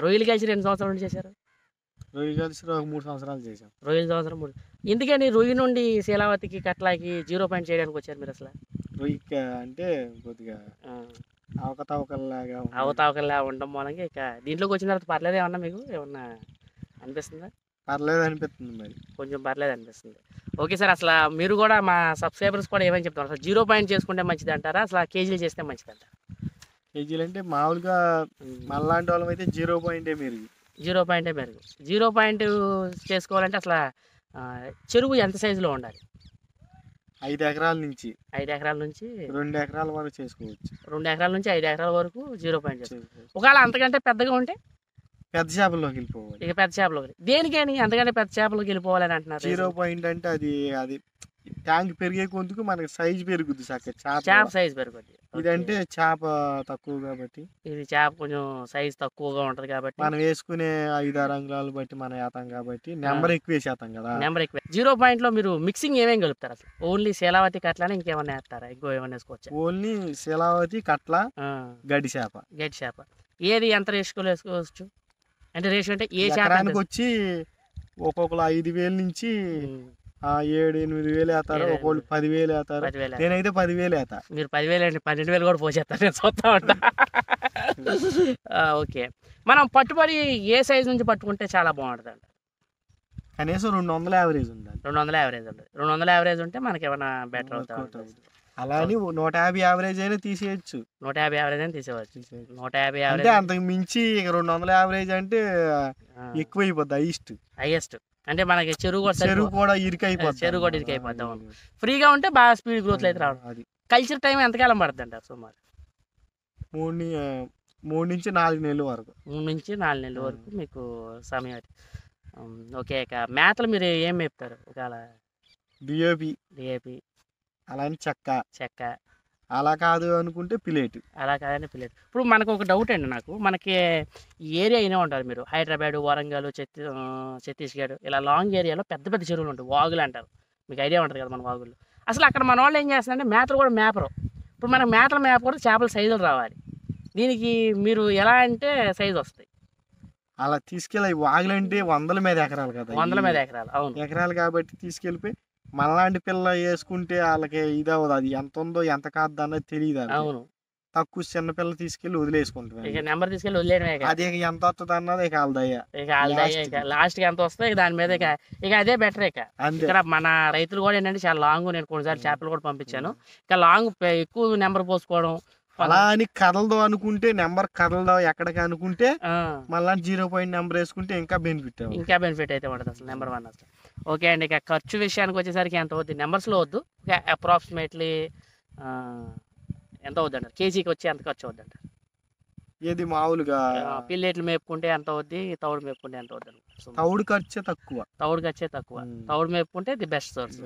రొయ్యలు కలిసి 2 సంవత్సరాల నుండి చేశారు. రొయ్యలు కలిసి 3 సంవత్సరాలు చేశాం. రొయ్యలు సంవత్సరం 3. ఎందుకని రొయ్యి నుండి శీలావతికి, కట్లకి 0 పాయింట్ చేయడానికి వచ్చారు మీరు అసలు? రొయ్యి అంటే కొద్దిగా అవతావకల్లా ఉండడం మూలంగా ఇక దీంట్లోకి వచ్చిన తర్వాత పర్లేదు ఏమన్నా మీకు ఏమన్నా అనిపిస్తుందా? పర్లేదు అనిపిస్తుంది, మరి కొంచెం పర్లేదు అనిపిస్తుంది. ఓకే సార్, అసలు మీరు కూడా మా సబ్స్క్రైబర్స్ కూడా ఏమని చెప్తారు? అసలు 0 పాయింట్ చేసుకుంటే మంచిది అంటారా, అసలు కేజీలు చేస్తే మంచిది అంటారా? కేజీలు అంటే మామూలుగా మనలాంటి వాళ్ళం అయితే 0 పాయింటే మెరుగు. 0 పాయింటే మెరుగు. 0 పాయింట్ చేసుకోవాలంటే అసలు చెరువు ఎంత సైజులో ఉండాలి? 5 ఎకరాల నుంచి 2 ఎకరాల వరకు చేసుకోవచ్చు. 2 ఎకరాల నుంచి 5 ఎకరాల వరకు 0 పాయింట్ చేసుకోవచ్చు. ఒకవేళ అంతకంటే పెద్దగా ఉంటే పెద్ద చేపల్లోకి వెళ్ళిపోవాలి. ఇక పెద్ద చేపలోకి దేనికని అంతకంటే పెద్ద చేపలోకి వెళ్ళిపోవాలని అంటున్నారు? 0 పాయింట్ అంటే అది ట్యాంక్ పెరిగే కొందుకు మనకి సైజ్ పెరుగుద్ది, చేప సైజ్ పెరుగుద్ది. ఇదంటే చేప తక్కువ కాబట్టి, ఇది చేప కొంచెం సైజ్ తక్కువగా ఉంటది కాబట్టి మనం వేసుకునే 5-6 అంగుళాలు బట్టి మనం వేస్తాం కాబట్టి నెంబర్ ఎక్కువ వేసేస్తాం కదా. నెంబర్ ఎక్కువ. 0 పాయింట్లో మీరు మిక్సింగ్ ఏమేమి కలుపుతారు అసలు? ఓన్లీ శీలావతి కట్లనే ఇంకేమన్నా వేస్తారా? ఎక్కువ ఏమన్నా వేసుకోవచ్చా? ఓన్లీ శీలావతి, కట్ల, గడ్డి చేప. గడ్డి చేప ఏది ఎంత రేషియోలో వేసుకోవచ్చు? అంటే రేషియో అంటే ఏ చేప ఎకరానికి వచ్చి ఒక్కొక్కరు 5,000 నుంచి 7-8 వేలు వేస్తారు, ఒక్కొక్కరు 10,000 వేస్తారు. నేనైతే 10,000 వేస్తా. మీరు 10,000 అండి, 12,000 కూడా పోసేస్తారు. నేను చూస్తా ఉంటా. ఓకే, మనం పట్టుబడి ఏ సైజ్ నుంచి పట్టుకుంటే చాలా బాగుంటుంది అంట? కనీసం 200 యావరేజ్ ఉండాలి. 200 యావరేజ్ ఉంటుంది. 200 యావరేజ్ ఉంటే మనకి ఏమైనా బెటర్ అవుతుంది. అలా అని 150 యావరేజ్ అయినా తీసేయచ్చు. 150 యావరేజ్ అయినా తీసేవచ్చు. 150 అంటే యావరేజ్ అంతకు మించి 200 యావరేజ్ అంటే ఎక్కువ అయిపోద్ది. హైయెస్ట్ అంటే మనకి చెరువు కూడా ఇరికైపోద్ది. చెరువు కూడా ఇరికైపోద్దాం. ఫ్రీగా ఉంటే బాగా స్పీడ్ గ్రోత్ అయితే రావడం. అది కల్చర్ టైం ఎంతకాలం పడుతుంది అంటారు సుమారు? 3 నుంచి 4 నెలల వరకు. 3 నుంచి 4 నెలల వరకు మీకు సమయం అయితే. ఓకే, ఇక మేతలు మీరు ఏం మేపుతారు? ఒకవేళ డిఏపి అలానే చెక్క, అలా కాదు అనుకుంటే పిలేట్. ఇప్పుడు మనకు ఒక డౌట్ అండి, మనకి ఏరియా అయినా ఉంటారు మీరు, హైదరాబాద్, వరంగల్, ఛత్తీస్గఢ్ ఇలా లాంగ్ ఏరియాలో పెద్ద పెద్ద చెరువులు ఉంటాయి, వాగులు అంటారు. మీకు ఐడియా ఉంటుంది కదా మన వాగులు. అసలు అక్కడ మన వాళ్ళు ఏం చేస్తారంటే మేతలు కూడా మేపరు. ఇప్పుడు మనకు మేతలు మేపకూడదు, చేపల సైజులు రావాలి. దీనికి మీరు ఎలా అంటే సైజు వస్తాయి అలా తీసుకెళ్ళి, వాగులు అంటే 100 మీద ఎకరాలు కదా, 100 మీద ఎకరాలు. అవును, ఎకరాలు కాబట్టి తీసుకెళ్ళిపోయి మనలాంటి పిల్ల వేసుకుంటే వాళ్ళకి ఇది అవ్వదు. అది ఎంత ఉందో ఎంత కాదు అన్నది తెలియదు. అవును, తక్కువ చిన్న పిల్ల తీసుకెళ్ళి వదిలేసుకుంటాం. ఇక నెంబర్ తీసుకెళ్ళి వదిలేయడమే. అది ఎంత వస్తుంది అన్నది ఇక లాస్ట్ కి ఎంత వస్తుంది దాని మీద ఇక అదే బెటర్. ఇక్కడ మన రైతులు కూడా ఏంటంటే చాలా లాంగ్, నేను కొన్నిసార్లు చేపలు కూడా పంపించాను, ఇక లాంగ్ ఎక్కువ నెంబర్ పోసుకోవడం. అలా అని కదలదో అనుకుంటే, నెంబర్ కదలదో ఎక్కడికి అనుకుంటే మళ్ళీ 0 పాయింట్ నెంబర్ వేసుకుంటే ఇంకా బెనిఫిట్ అయితే ఉంటుంది అసలు నెంబర్ 1 అసలు. ఓకే అండి, ఇక ఖర్చు విషయానికి వచ్చేసరికి ఎంత అవుద్ది? నెంబర్స్లో వద్దు, ఇక అప్రాక్సిమేట్లీ ఎంత అవుద్ది అంటారు? కేజీకి వచ్చి ఎంత ఖర్చు అవుద్ది అంటారు? ఏది మామూలుగా పిల్లెట్లు మేపుకుంటే ఎంత అవుద్ది, తౌడు మేపుకుంటే ఎంత అవుద్ది? తౌడు ఖర్చే తక్కువ. తౌడు మేపుకుంటే ది బెస్ట్ సోర్స్.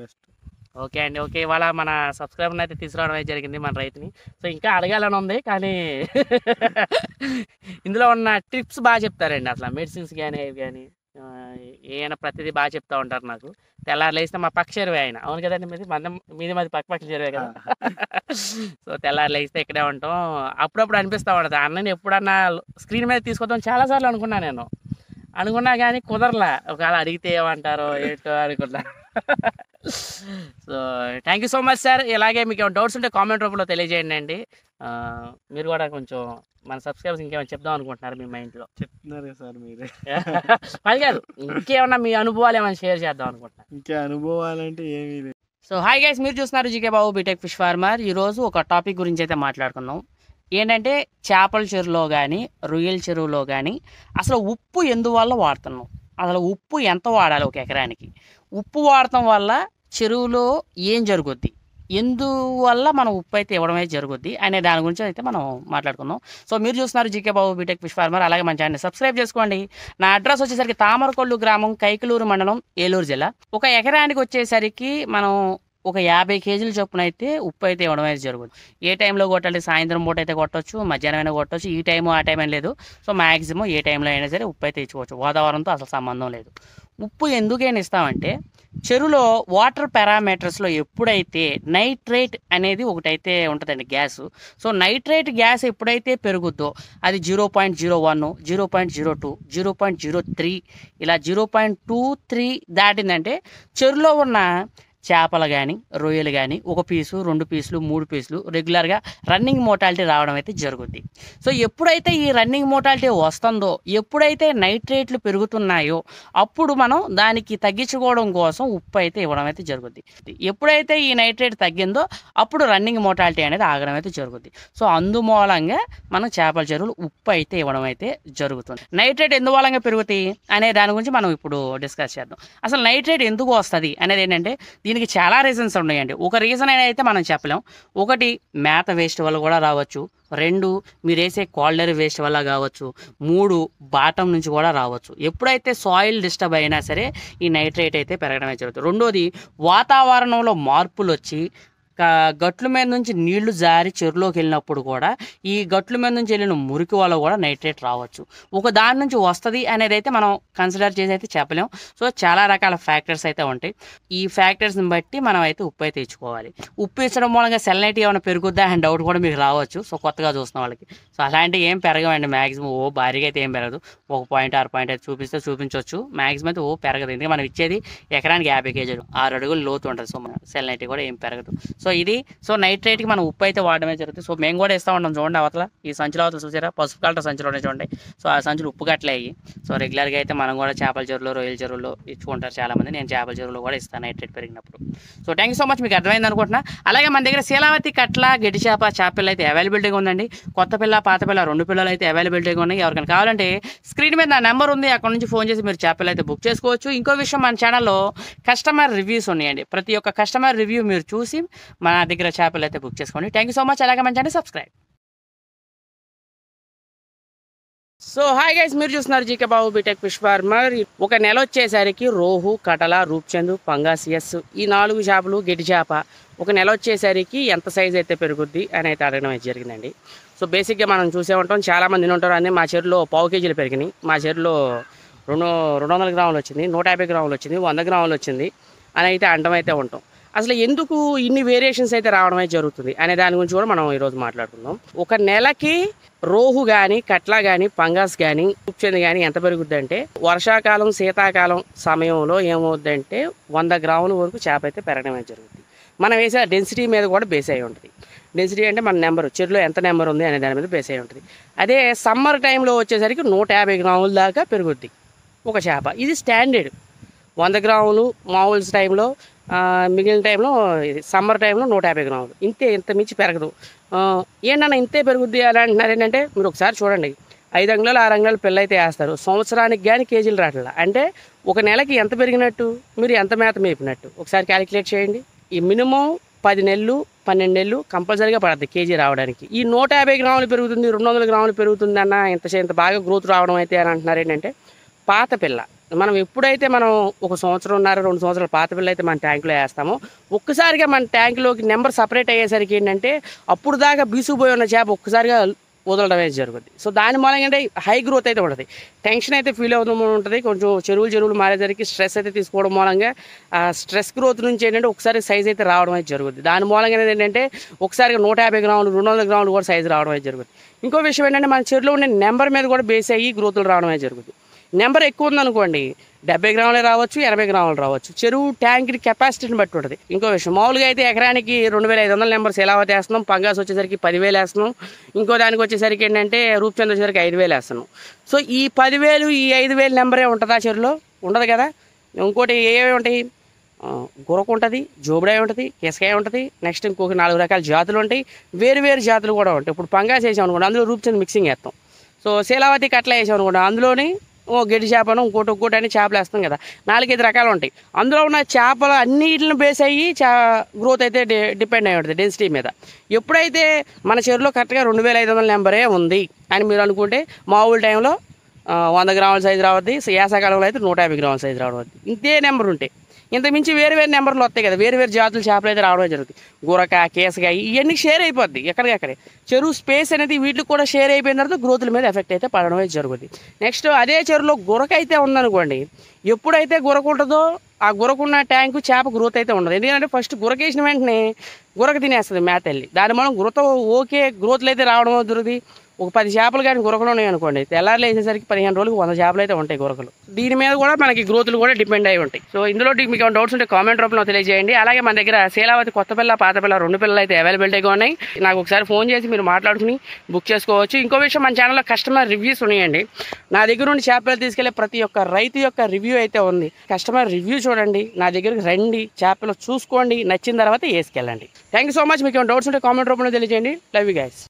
ఓకే అండి, ఓకే, ఇవాళ మన సబ్స్క్రైబర్ని అయితే తీసుకురావడం అయితే జరిగింది, మన రైతుని. సో ఇంకా అడగాలని ఉంది కానీ ఇందులో ఉన్న టిప్స్ బాగా చెప్తారండి. అసలు మెడిసిన్స్ కానీ ఇవి కానీ ఏమైనా ప్రతిదీ బాగా చెప్తా ఉంటారు నాకు. తెల్లారు లేస్తే మా పక్క చెరువే ఆయన. అవును కదండి, మీది మాది పక్క చెరువే కదా. సో తెల్లారు లేస్తే ఇక్కడే ఉంటాం. అప్పుడప్పుడు అనిపిస్తూ ఉంటుంది, అన్నని ఎప్పుడన్నా స్క్రీన్ మీద తీసుకొద్దాం చాలాసార్లు అనుకున్నా కానీ కుదరలా. ఒకవేళ అడిగితే ఏమంటారో ఏంటో అనుకున్నా. So thank you so much sir. ఇలాగే మీకు ఏమైనా డౌట్స్ ఉంటే కామెంట్ రూపంలో తెలియజేయండి అండి. మీరు కూడా కొంచెం మన సబ్స్క్రైబర్స్ ఇంకేమైనా చెప్దాం అనుకుంటున్నారు మీ మైండ్లో? చెప్తున్నారు సార్ మీరే. అది కాదు, ఇంకేమన్నా మీ అనుభవాలు ఏమైనా షేర్ చేద్దాం అనుకుంటున్నారు? ఇంకా అనుభవాలంటే ఏమీ లేదు. సో హాయ్ గైస్, మీరు చూస్తున్నారు జీకే బాబు బీటెక్ ఫిష్ ఫార్మర్. ఈరోజు ఒక టాపిక్ గురించి అయితే మాట్లాడుకుందాం. ఏంటంటే చేపల చెరువులో కానీ రొయ్యల చెరువులో కానీ అసలు ఉప్పు ఎందువల్ల వాడుతున్నాం, అసలు ఉప్పు ఎంత వాడాలి ఒక ఎకరానికి, ఉప్పు వాడటం వల్ల చెరువులో ఏం జరుగుద్ది, ఎందువల్ల మనం ఉప్పు అయితే ఇవ్వడమే జరుగుద్ది అనే దాని గురించి అయితే మనం మాట్లాడుకుందాం. సో మీరు చూస్తున్నారు జీకే బాబు బీటెక్ ఫిష్ ఫార్మర్. అలాగే మన ఛానల్ సబ్స్క్రైబ్ చేసుకోండి. నా అడ్రస్ వచ్చేసరికి తామరకొల్లు గ్రామం, కైకలూరు మండలం, ఏలూరు జిల్లా. ఒక ఎకరానికి వచ్చేసరికి మనం ఒక 50 కేజీల చొప్పున అయితే ఉప్పు అయితే ఇవ్వడం అయితే జరుగుతుంది. ఏ టైంలో కొట్టాలి? సాయంత్రం పూట అయితే కొట్టవచ్చు, మధ్యాహ్నం అయినా కొట్టవచ్చు, ఈ టైము ఆ టైం అని లేదు. సో మ్యాక్సిమం ఏ టైంలో అయినా సరే ఉప్పు అయితే ఇచ్చుకోవచ్చు. వాతావరణంతో అసలు సంబంధం లేదు. ఉప్పు ఎందుకైనా ఇస్తామంటే చెరువులో వాటర్ పారామీటర్స్లో ఎప్పుడైతే నైట్రేట్ అనేది ఒకటైతే ఉంటుందండి గ్యాస్. సో నైట్రేట్ గ్యాస్ ఎప్పుడైతే పెరుగుద్దో అది 0.01, 0.02, 0.03 ఇలా 0.23 దాటిందంటే చెరువులో ఉన్న చేపలు కానీ రొయ్యలు కానీ 1 పీసు, 2 పీసులు, 3 పీసులు రెగ్యులర్గా రన్నింగ్ మోర్టాలిటీ రావడం అయితే జరుగుద్ది. సో ఎప్పుడైతే ఈ రన్నింగ్ మోర్టాలిటీ వస్తుందో, ఎప్పుడైతే నైట్రేట్లు పెరుగుతున్నాయో అప్పుడు మనం దానికి తగ్గించుకోవడం కోసం ఉప్పు అయితే ఇవ్వడం అయితే జరుగుద్ది. ఎప్పుడైతే ఈ నైట్రేట్ తగ్గిందో అప్పుడు రన్నింగ్ మోర్టాలిటీ అనేది ఆగడం అయితే జరుగుద్ది. సో అందుమూలంగా మనం చేపల చెరువులు ఉప్పు అయితే ఇవ్వడం అయితే జరుగుతుంది. నైట్రేట్ ఎందువలంగా పెరుగుతాయి అనే దాని గురించి మనం ఇప్పుడు డిస్కస్ చేద్దాం. అసలు నైట్రేట్ ఎందుకు వస్తుంది అనేది ఏంటంటే దీనికి చాలా రీజన్స్ ఉన్నాయండి. ఒక రీజన్ అయితే మనం చెప్పలేం. ఒకటి మేత వేస్ట్ వల్ల కూడా రావచ్చు, 2 మీరు వేసే కాల్డర్ వేస్ట్ వల్ల కావచ్చు, 3 బాటం నుంచి కూడా రావచ్చు. ఎప్పుడైతే సాయిల్ డిస్టర్బ్ అయినా సరే ఈ నైట్రేట్ అయితే పెరగడమే జరుగుతుంది. రెండోది వాతావరణంలో మార్పులు వచ్చి గట్ల మీద నుంచి నీళ్లు జారి చెరువులోకి వెళ్ళినప్పుడు కూడా ఈ గట్ల మీద నుంచి వెళ్ళిన మురికి వల్ల కూడా నైట్రేట్ రావచ్చు. ఒక దాని నుంచి వస్తుంది అనేది అయితే మనం కన్సిడర్ చేసి అయితే చెప్పలేం. సో చాలా రకాల ఫ్యాక్టర్స్ అయితే ఉంటాయి. ఈ ఫ్యాక్టర్స్ని బట్టి మనం అయితే ఉప్పు అయితే ఇచ్చుకోవాలి. ఉప్పు ఇచ్చడం మూలంగా సెలనైట్ ఏమైనా పెరుగుద్దా అని డౌట్ కూడా మీకు రావచ్చు. సో కొత్తగా చూస్తున్న వాళ్ళకి సో అలాంటివి ఏం పెరగవండి. మ్యాక్సిమం భారీగా అయితే ఏం పెరగదు. 1.6 అయితే చూపించవచ్చు. మ్యాక్సిమం అయితే పెరగదు. ఎందుకంటే మనం ఇచ్చేది ఎకరానికి 50 కేజీలు, 6 అడుగులు లోతు ఉంటుంది. సో సెలనైట్ కూడా ఏం పెరగదు. సో ఇది నైట్రేట్కి మనం ఉప్పు అయితే వాడడమే జరుగుతుంది. సో మేము కూడా ఇస్తూ ఉంటాం. చూడండి అవతల ఈ సంచుల అవతల చూసారా, పసుపు కలర్ సంచులు ఉన్నాయి చూడండి. సో ఆ సంచులు ఉప్పు కట్టలే అయ్యి. సో రెగ్యులర్గా అయితే మనం కూడా చేపల చెరువులో, రొయ్యల చెరువులో ఇచ్చుకుంటారు చాలామంది. నేను చేపల చెరువులో కూడా ఇస్తాను నైట్రేట్ పెరిగినప్పుడు. So thank you so much. మీకు అర్థమైంది అనుకుంటున్నా. అలాగే మన దగ్గర శీలావతి కట్ల, గెడి చేప, చేపలు అయితే అవైలబిలిటీగా ఉందండి. కొత్త పిల్ల, పాత పిల్ల 2 పిల్లలు అయితే అవైలబిలిటీగా ఉన్నాయి. ఎవరికైనా కావాలంటే స్క్రీన్ మీద నా నెంబర్ ఉంది, అక్కడ నుంచి ఫోన్ చేసి మీరు చేపలు అయితే బుక్ చేసుకోవచ్చు. ఇంకో విషయం, మన ఛానల్లో కస్టమర్ రివ్యూస్ ఉన్నాయండి. ప్రతి ఒక్క కస్టమర్ రివ్యూ మీరు చూసి మన దగ్గర చేపలు అయితే బుక్ చేసుకోండి. Thank you so much. అలాగే మన channel subscribe. So hi guys, మీరు చూస్తున్నారు జీకే బాబు బీటెక్ ఫిష్ ఫార్మర్. ఒక నెల వచ్చేసరికి రోహు, కటల, రూప్చందు, పంగాసియస్ ఈ 4 చేపలు, గెడి చేప ఒక నెల వచ్చేసరికి ఎంత సైజ్ అయితే పెరుగుద్ది అని అయితే అడగడం అయితే జరిగిందండి. సో బేసిక్గా మనం చూసే ఉంటాం, చాలామంది ఉంటారు. అన్నీ మా చెరువులో 1/2 కేజీలు పెరిగినాయి. మా చెరువులో 200 గ్రాములు వచ్చింది, 150 గ్రాములు వచ్చింది, 100 గ్రాములు వచ్చింది అని అయితే అండం అయితే ఉంటాం. అసలు ఎందుకు ఇన్ని వేరియేషన్స్ అయితే రావడం అయితే జరుగుతుంది అనే దాని గురించి కూడా మనం ఈరోజు మాట్లాడుకుందాం. ఒక నెలకి రోహు కానీ, కట్ల కానీ, పంగాస్ కానీ, ఉప్చెంది కానీ ఎంత పెరుగుద్ది అంటే, వర్షాకాలం, శీతాకాలం సమయంలో ఏమవుద్దంటే 100 గ్రాముల వరకు చేప అయితే పెరగడం అయితే జరుగుతుంది. మనం వేసే డెన్సిటీ మీద కూడా బేస్ అయి ఉంటుంది. డెన్సిటీ అంటే మన నెంబర్, చెరువులో ఎంత నెంబర్ ఉంది అనే దాని మీద బేస్ అయి ఉంటుంది. అదే సమ్మర్ టైంలో వచ్చేసరికి 150 గ్రాముల దాకా పెరుగుద్ది ఒక చేప. ఇది స్టాండర్డ్. 100 గ్రాములు మామూలు టైంలో, మిగిలిన టైంలో సమ్మర్ టైంలో 150 గ్రాములు. ఇంత మించి పెరగదు. ఏంటన్నా ఇంతే పెరుగుద్ది అని అంటున్నారు. ఏంటంటే మీరు ఒకసారి చూడండి, 5 అంగుళాలు 6 అంగుళాలు పిల్ల అయితే వేస్తారు. సంవత్సరానికి కానీ కేజీలు రావట్లా. అంటే ఒక నెలకి ఎంత పెరిగినట్టు, మీరు ఎంత మేత మేపినట్టు ఒకసారి క్యాలిక్యులేట్ చేయండి. ఈ మినిమం 10 నెలలు 12 నెలలు కంపల్సరీగా పడుతుంది కేజీ రావడానికి. ఈ 150 గ్రాములు పెరుగుతుంది, 200 గ్రాములు పెరుగుతుంది అన్న ఇంత బాగా గ్రోత్ రావడం అయితే అని అంటున్నారు. ఏంటంటే పాత పిల్ల, మనం ఎప్పుడైతే మనం 1 సంవత్సరంన్నర 2 సంవత్సరాల పాత పిల్ల అయితే మన ట్యాంకులో వేస్తామో, ఒక్కసారిగా మన ట్యాంకులోకి నెంబర్ సపరేట్ అయ్యేసరికి ఏంటంటే అప్పుడు దాకా బీసుకుపోయి ఉన్న చేప ఒక్కసారిగా వదలడం అయితే జరుగుతుంది. సో దాని మూలంగా అంటే హై గ్రోత్ అయితే ఉంటుంది, టెన్షన్ అయితే ఫీల్ అవుతూ ఉంటుంది. కొంచెం చెరువులు మారేసరికి స్ట్రెస్ అయితే తీసుకోవడం మూలంగా ఆ స్ట్రెస్ గ్రోత్ నుంచి ఏంటంటే ఒకసారి సైజ్ అయితే రావడం అయితే జరుగుతుంది. దాని మూలంగా ఏంటంటే ఒకసారిగా 150 గ్రాములు 200 గ్రాములు కూడా సైజు రావడం అయితే జరుగుతుంది. ఇంకో విషయం ఏంటంటే మన చెరువులో ఉండే నెంబర్ మీద కూడా బేస్ అయ్యి గ్రోత్లు రావడం అయితే జరుగుతుంది. నెంబర్ ఎక్కువ ఉందనుకోండి 70 గ్రాములే రావచ్చు, 80 గ్రాములు రావచ్చు. చెరువు ట్యాంక్ని కెపాసిటీని బట్టి ఉంటుంది. ఇంకో విషయం, మామూలుగా అయితే ఎకరానికి 2500 నెంబర్స్ ఎలా వేస్తున్నాం, పంగాస్ వచ్చేసరికి 10,000 వేస్తున్నాం. ఇంకో దానికి వచ్చేసరికి ఏంటంటే రూప్చంద్ వచ్చేసరికి 5,000 వేస్తున్నాం. సో ఈ 10,000 ఈ 5,000 నెంబరే ఉంటుందా చెరువులో? ఉండదు కదా. ఇంకోటి ఏమేమి ఉంటాయి, గురక ఉంటుంది, జోబుడాయి ఉంటుంది, కేసకాయ ఉంటుంది, నెక్స్ట్ ఇంకొక 4 రకాల జాతులు ఉంటాయి, వేరు జాతులు కూడా ఉంటాయి. ఇప్పుడు పంగాస్ వేసాం అనుకోండి, అందులో రూప్చంద్ మిక్సింగ్ వేస్తాం. సో శీలావతి కట్ల వేసాం అనుకోండి, అందులోని గెడి చేపను ఇంకోటి అని చేపలు వేస్తాం కదా, 4-5 రకాలు ఉంటాయి. అందులో ఉన్న చేపలు అన్నిటిని బేస్ అయ్యి గ్రోత్ అయితే డిపెండ్ అయి ఉంటుంది డెన్సిటీ మీద. ఎప్పుడైతే మన చెరువులో కరెక్ట్గా 2500 నెంబరే ఉంది అని మీరు అనుకుంటే, మామూలు టైంలో 100 గ్రాముల సైజు రావద్ది, యాసకాలంలో అయితే 150 గ్రాముల సైజు రావద్ది. ఇంతే నెంబర్ ఉంటాయి. ఇంతకుమించి వేరు నెంబర్లు వస్తాయి కదా, వేరు జాతుల చేపలు అయితే రావడమే జరుగుతుంది. గురక, కేసకాయ ఇవన్నీ షేర్ అయిపోద్ది ఎక్కడికక్కడే. చెరువు స్పేస్ అనేది వీటికి కూడా షేర్ అయిపోయిన తర్వాత గ్రోతుల మీద ఎఫెక్ట్ అయితే పడడం అయితే జరుగుతుంది. నెక్స్ట్ అదే చెరువులో గురక అయితే ఉందనుకోండి, ఎప్పుడైతే గురక ఉంటుందో ఆ గురకున్న ట్యాంకు చేప గ్రోత్ అయితే ఉండదు. ఎందుకంటే ఫస్ట్ గురకేసిన వెంటనే గురక తినేస్తుంది మేత వెళ్ళి. దాని మనం గురత గ్రోత్లు అయితే రావడం జరుగుతుంది. ఒక 10 చేపలు కానీ గురకలు ఉన్నాయి అనుకోండి, తెల్లారులు వేసేసరికి 15 రోజులకు 100 చేపలు అయితే ఉంటాయి గురకలు. దీని మీద కూడా మనకి గ్రోత్లు కూడా డిపెండ్ అయి ఉంటాయి. సో ఇందులో మీకు ఏమైనా డౌట్స్ ఉంటే కామెంట్ రూపంలో తెలియజేయండి. అలాగే మన దగ్గర శీలావతి కొత్త పిల్ల, పాత పిల్ల 2 పిల్లలు అయితే అవైలబిలిటీగా ఉన్నాయి. నాకు ఒకసారి ఫోన్ చేసి మీరు మాట్లాడుకుని బుక్ చేసుకోవచ్చు. ఇంకో విషయం, మన ఛానల్లో కస్టమర్ రివ్యూస్ ఉన్నాయండి. నా దగ్గర నుండి చేపలు తీసుకెళ్లే ప్రతి ఒక్క రైతు యొక్క రివ్యూ అయితే ఉంది. కస్టమర్ రివ్యూ చూడండి, నా దగ్గరికి రండి, చేపలు చూసుకోండి, నచ్చిన తర్వాత వేసుకెళ్ళండి. Thank you so much. మీకు ఏమైనా డౌట్స్ ఉంటే కామెంట్ రూపంలో తెలియజేయండి. Love you guys.